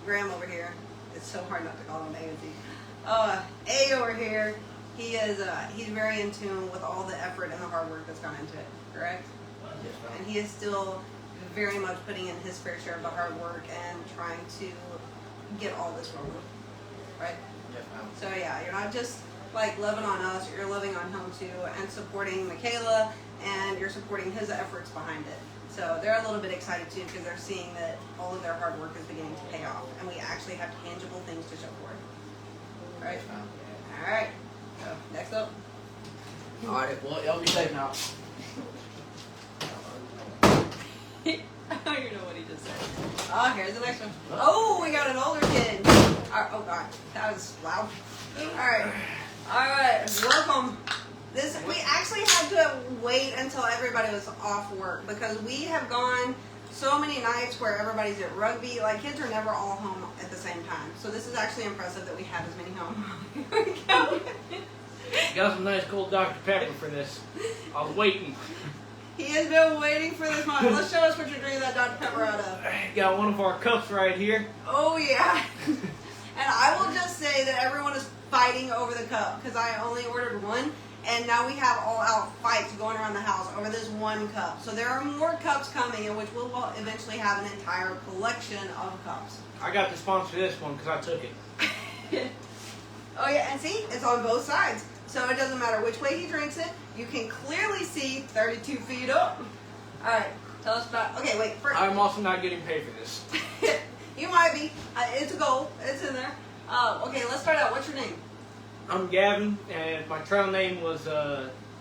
Graham over here, it's so hard not to call him A over here, he is he's very in tune with all the effort and the hard work that's gone into it, correct? Yes, ma'am. And he is still very much putting in his fair share of the hard work and trying to get all this rolling, right? Yes, ma'am. So yeah, you're not just like loving on us, you're loving on him too, and supporting Michaela, and you're supporting his efforts behind it. So they're a little bit excited too, because they're seeing that all of their hard work is beginning to pay off, and we actually have tangible things to show for it. Right? Yes, ma'am. All right. So next up. Alright, well, y'all be safe now. I don't even know what he just said. Oh, here's the next one. Oh, we got an older kid. Oh God, that was loud. All right, welcome. We actually had to wait until everybody was off work because we have gone so many nights where everybody's at rugby. Like kids are never all home at the same time. So this is actually impressive that we have as many home. Here we go. Got some nice cold Dr. Pepper for this. I was waiting. He has been waiting for this moment. Let's show us what you're drinking that Dr. Pepper out of. Got one of our cups right here. Oh yeah. And I will just say that everyone is fighting over the cup because I only ordered one, and now we have all out fights going around the house over this one cup. So there are more cups coming, in which we'll eventually have an entire collection of cups. I got to sponsor this one because I took it. Oh yeah, and see, it's on both sides. So it doesn't matter which way he drinks it. You can clearly see 32 feet up. All right, tell us about. Okay, wait. First, I'm also not getting paid for this. you might be. It's a goal. It's in there. Okay, let's start out. What's your name? I'm Gavin, and my trail name was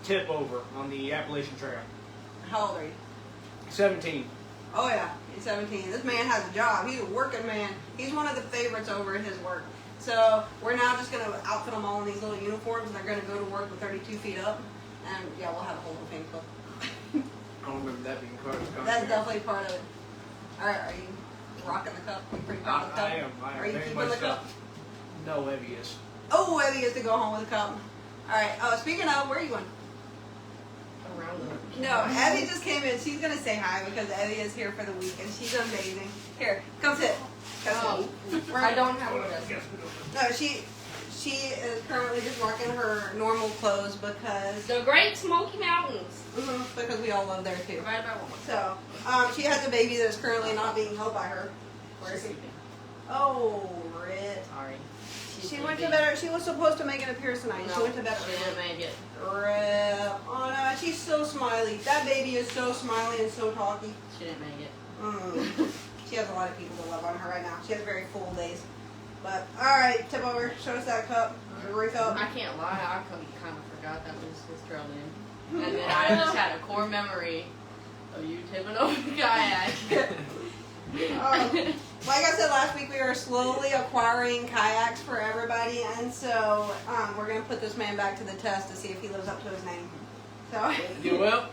Tip Over on the Appalachian Trail. How old are you? 17. Oh yeah, he's 17. This man has a job. He's a working man. He's one of the favorites over at his work. So we're now just going to outfit them all in these little uniforms, and they're going to go to work with 32 feet up. And yeah, we'll have a whole little thing club. I don't remember that being part of the That's contract. definitely part of it. All right, are you rocking the cup? Are you pretty proud of the cup? I am Are you very keeping much the cup? so. No, Evie is. Oh, Evie gets to go home with a cup. All right. Speaking of, where are you going? Around the No, Evie just came in. She's going to say hi because Evie is here for the week, and she's amazing. Here, come sit. Come sit. I don't have one. No, she is currently just rocking her normal clothes because The Great Smoky Mountains. because we all love there too. Right about one. So she has a baby that is currently not being held by her. Where's he? Oh, Rit. Sorry. She went to bed. She was supposed to make an appearance tonight. No, She went to bed she early. didn't make it. Rip. Oh no, she's so smiley. That baby is so smiley and so talky. She didn't make it. She has a lot of people to love on her right now. She has very full days. But alright, tip over. Show us that cup. Drink up. I can't lie, I kind of forgot that was his trail name. And then I just had a core memory of you tipping over the kayak. Like I said last week, we are slowly acquiring kayaks for everybody, and so we're going to put this man back to the test to see if he lives up to his name. So You will?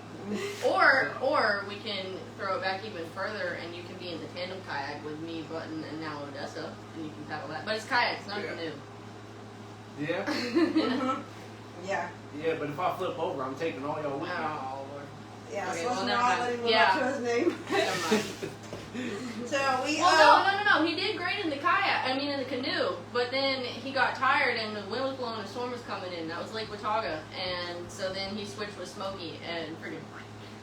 Or we can throw it back even further, and you can be in the tandem kayak with me, Button, and now Odessa, and you can paddle that. But it's kayak, it's not a canoe. Yeah? yeah. Yeah, but if I flip over, I'm taking all y'all with me. Oh, Lord. Yeah, Okay, so let's well, never not mind. let him live Yeah. up to his name. Never mind. So we Well, no. He did great in the kayak. I mean, in the canoe. But then he got tired, and the wind was blowing, and a storm was coming in. That was Lake Watauga, and so then he switched with Smokey, and freaking.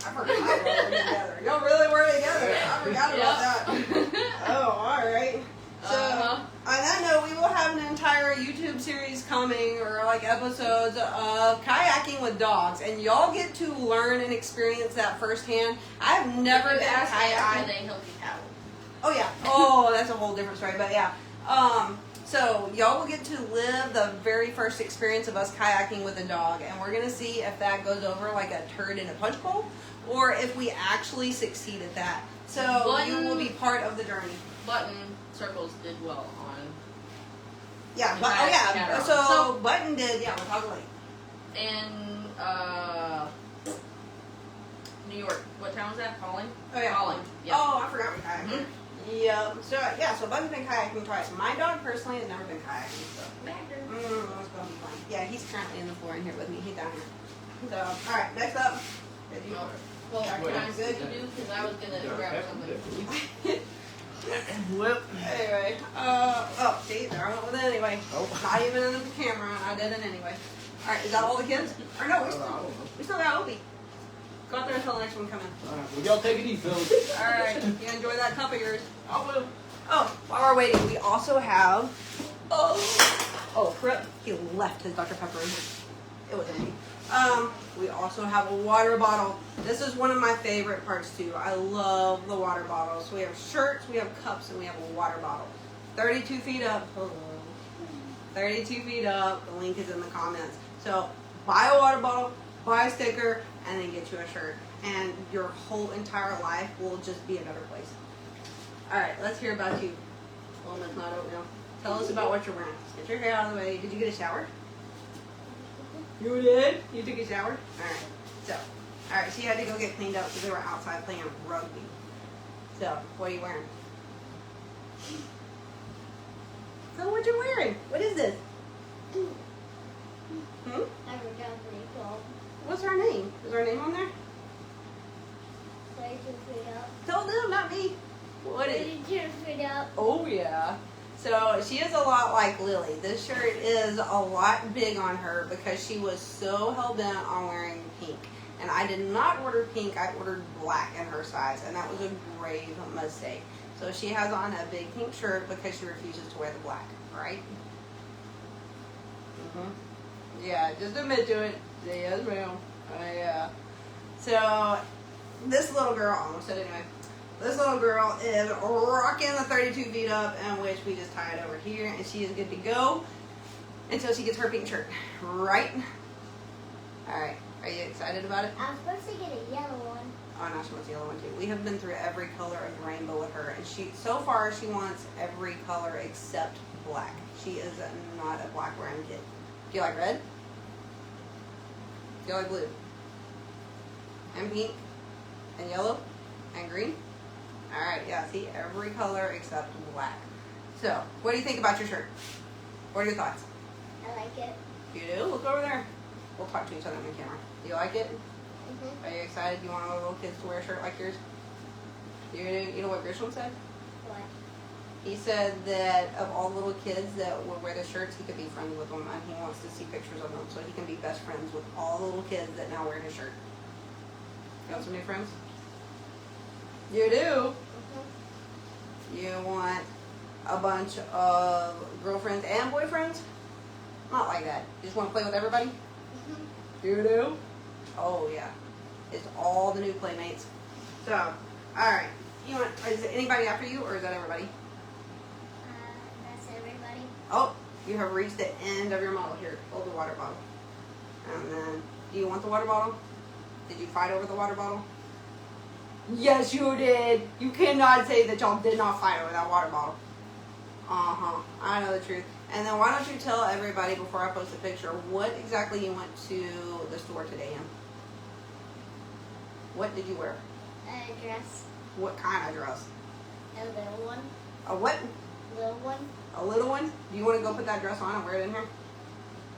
I forgot y'all were together. Y'all really were together. I forgot about that. Oh, all right. So on that note, we will have an entire YouTube series coming, or like episodes of kayaking with dogs, and y'all get to learn and experience that firsthand. I've never been kayaking. They help you paddle. Oh yeah. Oh, that's a whole different story. But yeah. So y'all will get to live the very first experience of us kayaking with a dog, and we're gonna see if that goes over like a turd in a punch bowl, or if we actually succeed at that. So you will be part of the journey. Button Circles did well on. Yeah. But, oh yeah. So Button did. Yeah. Watauga Lake. And New York. What town was that? Holland? Oh yeah. Holland. Yeah. Oh, I forgot we kayaking. Yep. So yeah. So Button's been kayaking twice. My dog personally has never been kayaking. So. That's gonna be fun. Yeah, he's currently in the floor in here with me. He's down here. So, all right. Next up. Did you? Well, Yeah, can I good. see you do? Because I was gonna grab something. Well, Anyway, oh, see, there I went with it anyway. Not even in the camera, and I did it anyway. All right, is that all the kids? Or no, we still got Opie. Go out there until the next one comes in. alright, well, y'all take it easy, fellas. All right, you enjoy that cup of yours. I will. Oh, while we're waiting, we also have. Oh, crap! He left his Dr. Pepper in here. It was empty. We also have a water bottle. This is one of my favorite parts too. I love the water bottles. We have shirts, we have cups, and we have a water bottle. 32 feet up. Hello. 32 feet up. The link is in the comments. So buy a water bottle, buy a sticker, and then get you a shirt. And your whole entire life will just be a better place. Alright, let's hear about you. Well, that's not oatmeal. Tell us about what you're wearing. Get your hair out of the way. Did you get a shower? You did? You took a shower? Alright. So, alright, she had to go get cleaned up because they were outside playing rugby. So, what are you wearing? So, what you wearing? What is this? I forgot what you called. What's her name? Is her name on there? 32 feet up. Tell them, not me. What is 32 feet up. Oh, yeah. So she is a lot like Lily. This shirt is a lot big on her because she was so hell-bent on wearing pink. And I did not order pink, I ordered black in her size. And that was a grave mistake. So she has on a big pink shirt because she refuses to wear the black, right? Yeah, just admit to it. Say yes, ma'am. Yeah. So this little girl, I almost said it anyway. This little girl is rocking the 32 feet up, in which we just tie it over here, and she is good to go until she gets her pink shirt. Right? Alright. Are you excited about it? I'm supposed to get a yellow one. Oh, no, she wants the yellow one too. We have been through every color of the rainbow with her, and so far she wants every color except black. She is not a black wearing kid. Do you like red? Do you like blue? And pink? And yellow? And green? Alright, yeah, see, every color except black. So, what do you think about your shirt? What are your thoughts? I like it. You do? Look over there. We'll talk to each other on the camera. Do you like it? Are you excited? You want all the little kids to wear a shirt like yours? You know what Grisham said? What? He said that of all the little kids that would wear the shirts, he could be friendly with them, and he wants to see pictures of them so he can be best friends with all the little kids that now wear his shirt. You have some new friends? You do? You want a bunch of girlfriends and boyfriends? Not like that. You just want to play with everybody? You do? Oh yeah. It's all the new playmates. So, alright. You want, is it anybody after you or is that everybody? That's everybody. Oh, you have reached the end of your model. Here, hold the water bottle. And then, do you want the water bottle? Did you fight over the water bottle? Yes, you did. You cannot say that y'all did not fight over that water bottle. Uh-huh. I know the truth. And then why don't you tell everybody before I post the picture what exactly you went to the store today in? What did you wear? A dress. What kind of dress? A little one. A what? Little one. A little one? Do you want to go put that dress on and wear it in here?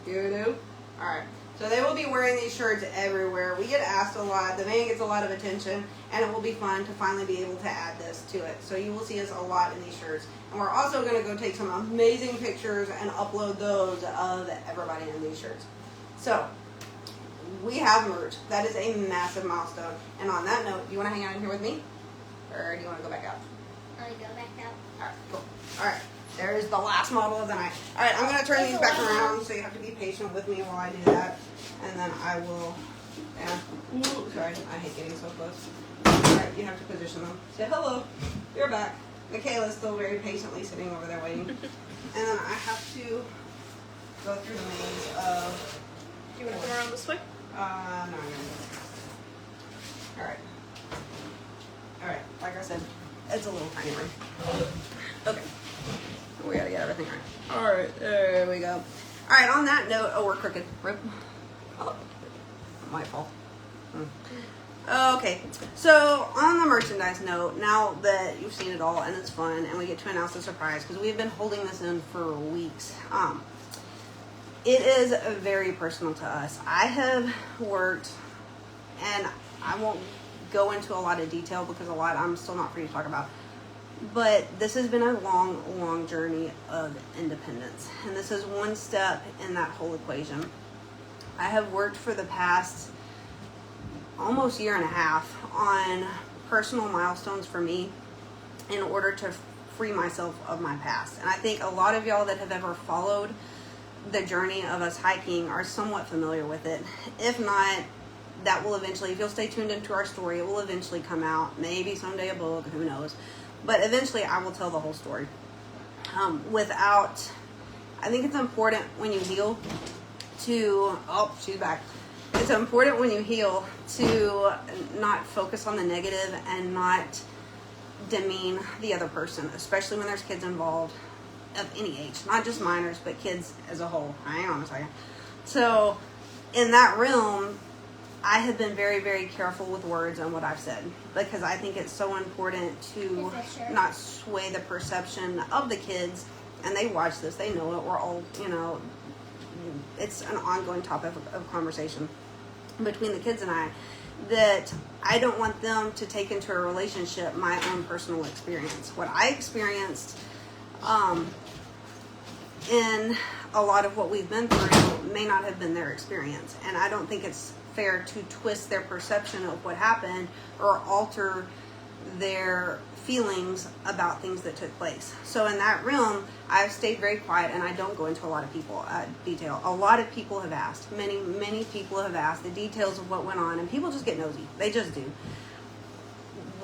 You do? Alright. So they will be wearing these shirts everywhere. We get asked a lot. The van gets a lot of attention. And it will be fun to finally be able to add this to it. So you will see us a lot in these shirts. And we're also going to go take some amazing pictures and upload those of everybody in these shirts. So, we have merch. That is a massive milestone. And on that note, do you want to hang out in here with me? Or do you want to go back out? I'll go back out. Alright, cool. Alright, there's the last model of the night. Alright, I'm going to turn these back around, so you have to be patient with me while I do that. And then I will, sorry, I hate getting so close. Alright, you have to position them. Say hello. You're back. Michaela's still very patiently sitting over there waiting. And then I have to go through the maze of... Do you want to come around this way? No, I'm going to. Alright. Alright, like I said, it's a little tiny room. Okay. We gotta get everything right. Alright, there we go. Alright, on that note, oh, we're crooked. Rip. Oh, my fault. Okay, so on the merchandise note, now that you've seen it all and it's fun and we get to announce the surprise because we've been holding this in for weeks. It is very personal to us. I have worked, and I won't go into a lot of detail because I'm still not free to talk about. But this has been a long, long journey of independence. And this is one step in that whole equation. I have worked for the past almost year and a half on personal milestones for me in order to free myself of my past. And I think a lot of y'all that have ever followed the journey of us hiking are somewhat familiar with it. If not, that will eventually, if you'll stay tuned into our story, it will eventually come out. Maybe someday a book, who knows. But eventually I will tell the whole story. I think it's important when you heal to, oh, she's back. It's important when you heal to not focus on the negative and not demean the other person, especially when there's kids involved of any age, not just minors, but kids as a whole. Hang on a second. So in that realm, I have been very, very careful with words and what I've said because I think it's so important to not sway the perception of the kids. And they watch this, they know it. We're all, it's an ongoing topic of conversation between the kids and I, that I don't want them to take into a relationship my own personal experience. What I experienced in a lot of what we've been through may not have been their experience. And I don't think it's fair to twist their perception of what happened or alter their feelings about things that took place. So in that realm, I've stayed very quiet and I don't go into a lot of detail. A lot of people have asked, many people have asked the details of what went on, and people just get nosy. They just do.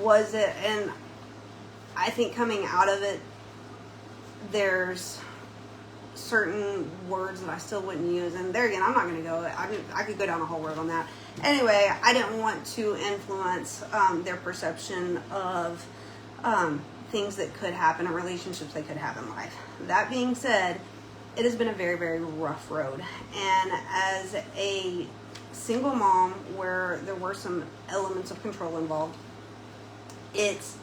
Was it, and I think coming out of it, there's certain words that I still wouldn't use, and there again, I'm not going to go, I could go down a whole road on that. Anyway, I didn't want to influence their perception of things that could happen or relationships they could have in life. That being said, it has been a very, very rough road. And as a single mom where there were some elements of control involved, it's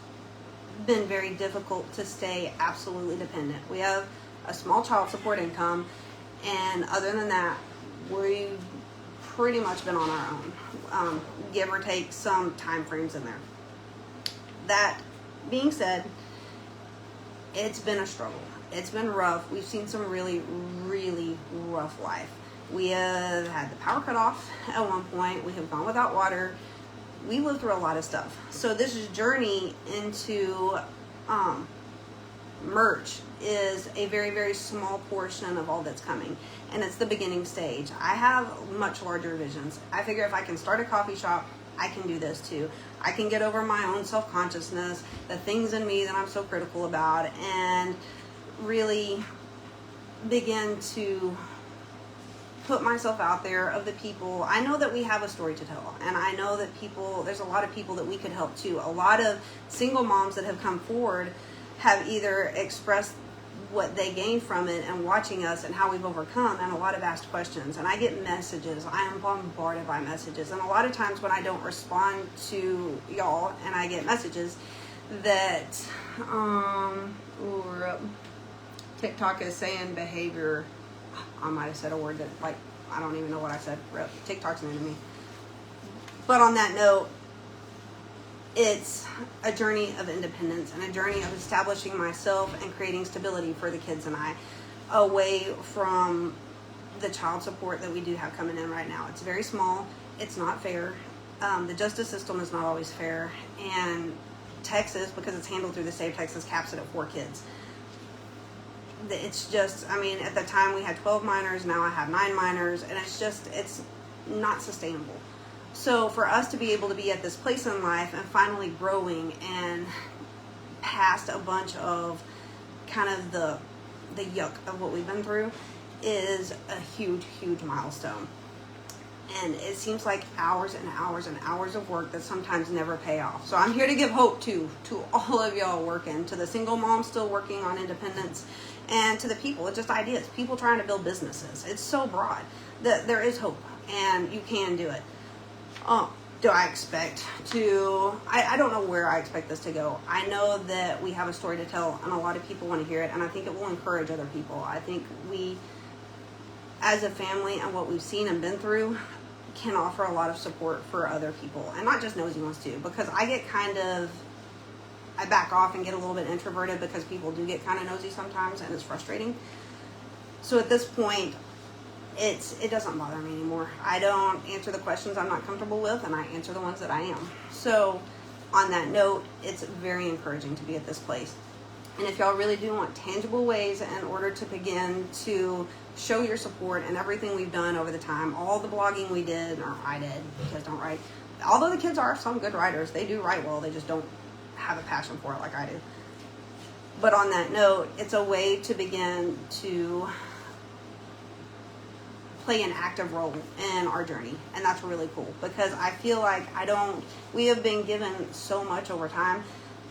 been very difficult to stay absolutely dependent. We have a small child support income, and other than that, we've pretty much been on our own, give or take some time frames in there. That being said, it's been a struggle. It's been rough. We've seen some really, really rough life. We have had the power cut off at one point. We have gone without water. We lived through a lot of stuff. So this journey into merch is a very, very small portion of all that's coming. And it's the beginning stage. I have much larger visions. I figure if I can start a coffee shop, I can do this too. I can get over my own self-consciousness, the things in me that I'm so critical about, and really begin to put myself out there of the people. I know that we have a story to tell, and I know that there's a lot of people that we could help too. A lot of single moms that have come forward have either expressed what they gained from it and watching us and how we've overcome, and a lot of asked questions. And I get messages. I am bombarded by messages. And a lot of times when I don't respond to y'all and I get messages that TikTok is saying behavior, I might have said a word that, like, I don't even know what I said. TikTok's new to me. But on that note, it's a journey of independence and a journey of establishing myself and creating stability for the kids and I, away from the child support that we do have coming in right now. It's very small. It's not fair. The justice system is not always fair. And Texas, because it's handled through the state of Texas, caps it at 4 kids. It's just, I mean, at the time we had 12 minors, now I have 9 minors, and it's not sustainable. So for us to be able to be at this place in life and finally growing and past a bunch of kind of the yuck of what we've been through is a huge, huge milestone. And it seems like hours and hours and hours of work that sometimes never pay off. So I'm here to give hope to all of y'all working, to the single moms still working on independence, and to the people. It's just ideas. People trying to build businesses. It's so broad that there is hope and you can do it. Do I expect to, I don't know where I expect this to go. I know that we have a story to tell and a lot of people want to hear it, and I think it will encourage other people. I think we, as a family and what we've seen and been through, can offer a lot of support for other people, and not just nosy ones too, because I back off and get a little bit introverted because people do get kind of nosy sometimes and it's frustrating. So at this point, it doesn't bother me anymore. I don't answer the questions I'm not comfortable with, and I answer the ones that I am. So on that note, it's very encouraging to be at this place. And if y'all really do want tangible ways in order to begin to show your support and everything we've done over the time, all the blogging we did, or I did, kids don't write. Although the kids are some good writers, they do write well, they just don't have a passion for it like I do. But on that note, it's a way to begin to play an active role in our journey, and that's really cool, because I feel like we have been given so much over time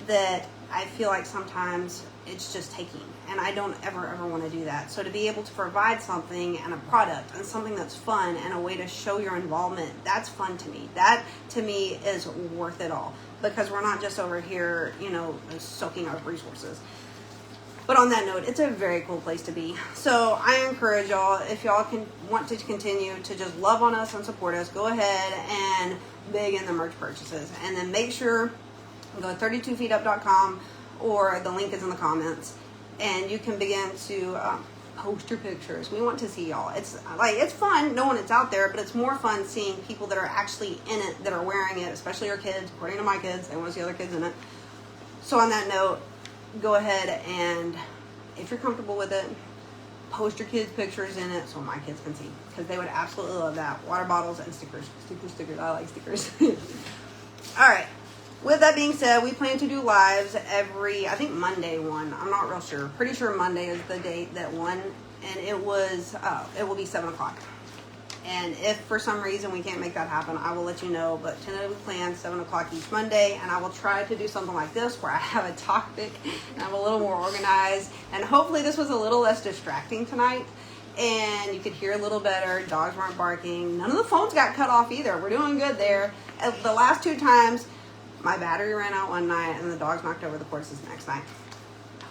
that I feel like sometimes it's just taking, and I don't ever want to do that. So to be able to provide something and a product and something that's fun and a way to show your involvement, that's fun to me. That to me is worth it all, because we're not just over here, soaking up resources. But on that note, it's a very cool place to be. So I encourage y'all, if y'all want to continue to just love on us and support us, go ahead and big in the merch purchases. And then make sure, go to 32feetup.com, or the link is in the comments, and you can begin to post your pictures. We want to see y'all. It's fun knowing it's out there, but it's more fun seeing people that are actually in it, that are wearing it, especially our kids. According to my kids, they want to see other kids in it. So on that note, go ahead and, if you're comfortable with it, post your kids' pictures in it so my kids can see, because they would absolutely love that. Water bottles and stickers. Stickers. I like stickers. All right. With that being said, we plan to do lives every, I think Monday one. I'm not real sure. Pretty sure Monday is the date that one, and it will be 7 o'clock. And if for some reason we can't make that happen, I will let you know. But tentatively planned 7 o'clock each Monday, and I will try to do something like this where I have a topic and I'm a little more organized. And hopefully this was a little less distracting tonight, and you could hear a little better. Dogs weren't barking. None of the phones got cut off either. We're doing good there. The last 2 times, my battery ran out one night and the dogs knocked over the horses the next night.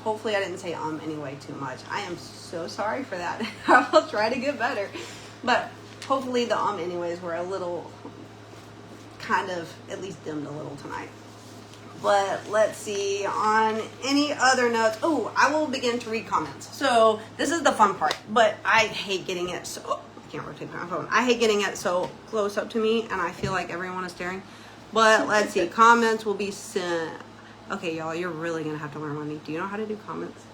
Hopefully I didn't say anyway too much. I am so sorry for that. I will try to get better. But hopefully the anyways were a little, kind of, at least dimmed a little tonight. But let's see, on any other notes, I will begin to read comments. So this is the fun part, but I hate getting it so, I can't rotate my phone. I hate getting it so close up to me, and I feel like everyone is staring. But let's see, comments will be sent. Okay, y'all, you're really going to have to learn with me. Do you know how to do comments?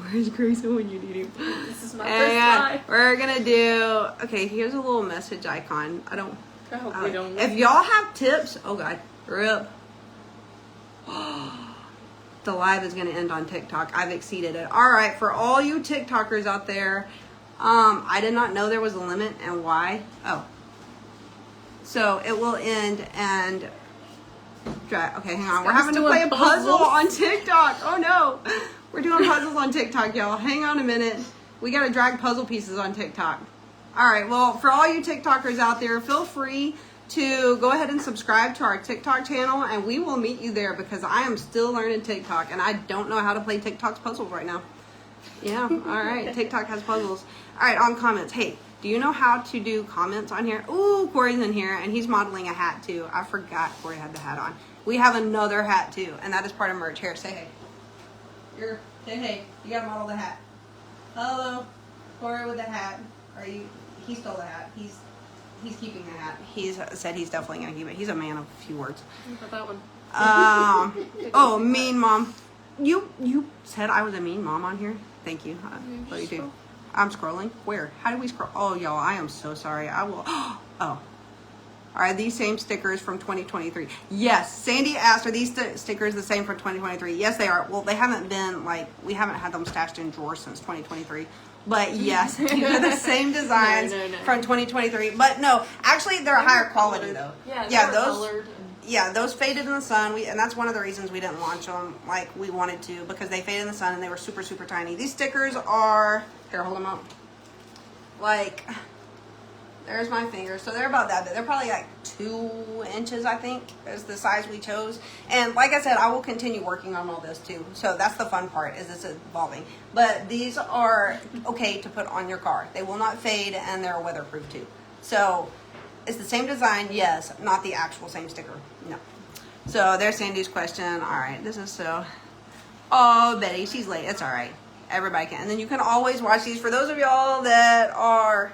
Where's Grayson when you need him? This is my first And try. we're gonna do. Okay, here's a little message icon. I don't. I hope we don't. If y'all have tips, oh god, rip. The live is gonna end on TikTok. I've exceeded it. All right, for all you TikTokers out there, I did not know there was a limit and why. Oh, so it will end and. Okay, hang on. We're having to play a puzzle on TikTok. Oh no, we're doing puzzles on TikTok, y'all. Hang on a minute. We gotta drag puzzle pieces on TikTok. All right, well, for all you TikTokers out there, feel free to go ahead and subscribe to our TikTok channel, and we will meet you there because I am still learning TikTok, and I don't know how to play TikTok's puzzles right now. Yeah, all right, TikTok has puzzles. All right, on comments. Hey, do you know how to do comments on here? Ooh, Corey's in here, and he's modeling a hat, too. I forgot Corey had the hat on. We have another hat, too, and that is part of merch. Here, say hey. Say hey. You gotta model the hat. Hello, Corey with the hat. He stole the hat. He's keeping the hat. He's said he's definitely gonna keep it. He's a man of few words. What about that one? Oh, mean mom. You said I was a mean mom on here. Thank you. Love you too. I'm scrolling. Where? How do we scroll? Oh, y'all, I am so sorry. I will. Oh. Are these same stickers from 2023? Yes. Sandy asked, are these stickers the same from 2023? Yes, they are. Well, they haven't been, we haven't had them stashed in drawers since 2023. But yes, these are the same designs from 2023. But no, actually, they're a higher quality, though. Yeah, those colored. Yeah, those faded in the sun, and that's one of the reasons we didn't launch them like we wanted to, because they faded in the sun and they were super, super tiny. These stickers are, here, hold them up. Like, there's my finger. So they're about that big. They're probably like 2 inches, I think, is the size we chose. And like I said, I will continue working on all this too. So that's the fun part, is it's evolving. But these are okay to put on your car. They will not fade, and they're weatherproof too. So it's the same design, yes, not the actual same sticker. No. So there's Sandy's question. All right, this is so. Oh, Betty, she's late. It's all right. Everybody can. And then you can always watch these. For those of y'all that are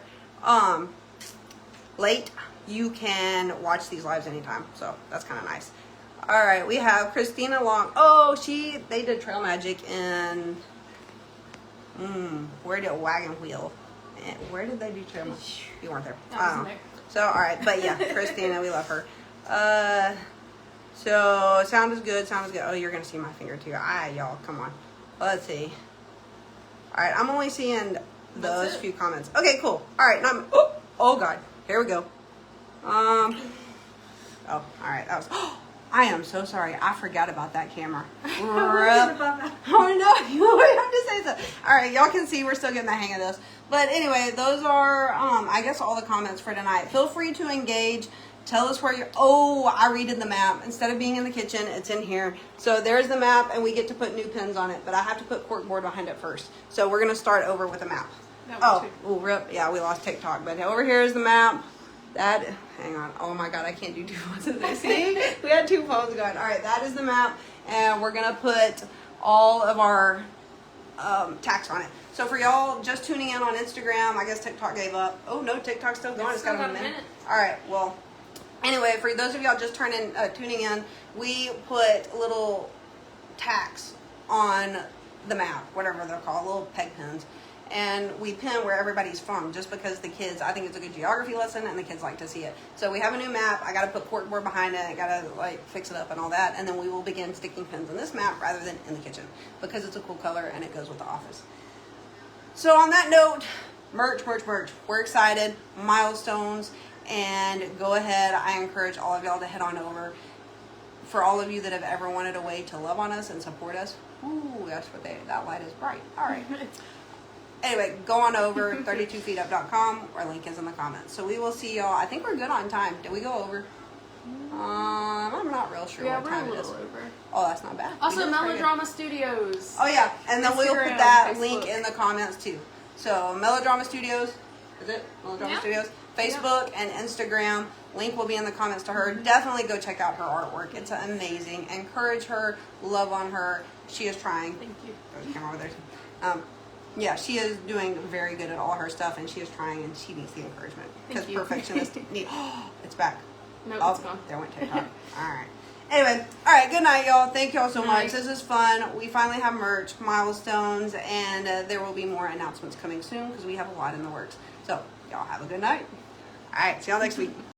late, you can watch these lives anytime. So that's kind of nice. All right, we have Christina Long. Oh, they did Trail Magic in. Where did Wagon Wheel? Where did they do Trail Magic? You weren't there. So, all right, but yeah, Christina, we love her. So, sound is good, Oh, you're going to see my finger too. Y'all, come on. Let's see. All right, I'm only seeing those few comments. Okay, cool. All right, now oh, God. Here we go. Oh, all right, that was, I am so sorry. I forgot about that camera. Oh, no, you have to say so. All right, y'all can see we're still getting the hang of this. But anyway, those are, I guess, all the comments for tonight. Feel free to engage. Tell us where you're. Oh, I redid the map. Instead of being in the kitchen, it's in here. So there's the map, and we get to put new pins on it. But I have to put corkboard behind it first. So we're going to start over with the map. Rip. Yeah, we lost TikTok. But over here is the map. Hang on. Oh my God, I can't do 2 phones at this. See? We had 2 phones going. All right, that is the map. And we're going to put all of our tags on it. So for y'all just tuning in on Instagram, I guess TikTok gave up. Oh no, TikTok's still going. It's got a minute. All right, well, anyway, for those of y'all just tuning in, we put little tacks on the map, whatever they're called, little peg pins. And we pin where everybody's from, just because the kids, I think it's a good geography lesson, and the kids like to see it. So we have a new map. I got to put corkboard behind it. I got to fix it up and all that. And then we will begin sticking pins in this map rather than in the kitchen, because it's a cool color and it goes with the office. So on that note, merch. We're excited. Milestones. And go ahead. I encourage all of y'all to head on over. For all of you that have ever wanted a way to love on us and support us. Ooh, that's what that light is bright. All right. Anyway, go on over 32feetup.com. Our link is in the comments. So we will see y'all. I think we're good on time. Did we go over? I'm not real sure what time it is. Over. Oh, that's not bad. Also, Melodrama Studios. Oh yeah, and then we'll put that link in the comments too. So Melodrama Studios, is it Melodrama Studios? Facebook and Instagram. Link will be in the comments to her. Definitely go check out her artwork. It's amazing. Encourage her. Love on her. She is trying. Thank you. There's a camera over there. Yeah, she is doing very good at all her stuff, and she is trying, and she needs the encouragement. Because perfectionists need. It's back. No, Oh, it's gone. there went TikTok. All right. Anyway, all right. right, good night, y'all. Thank y'all so much. Night. This is fun. We finally have merch, milestones, and there will be more announcements coming soon because we have a lot in the works. So, y'all have a good night. All right, see y'all next week.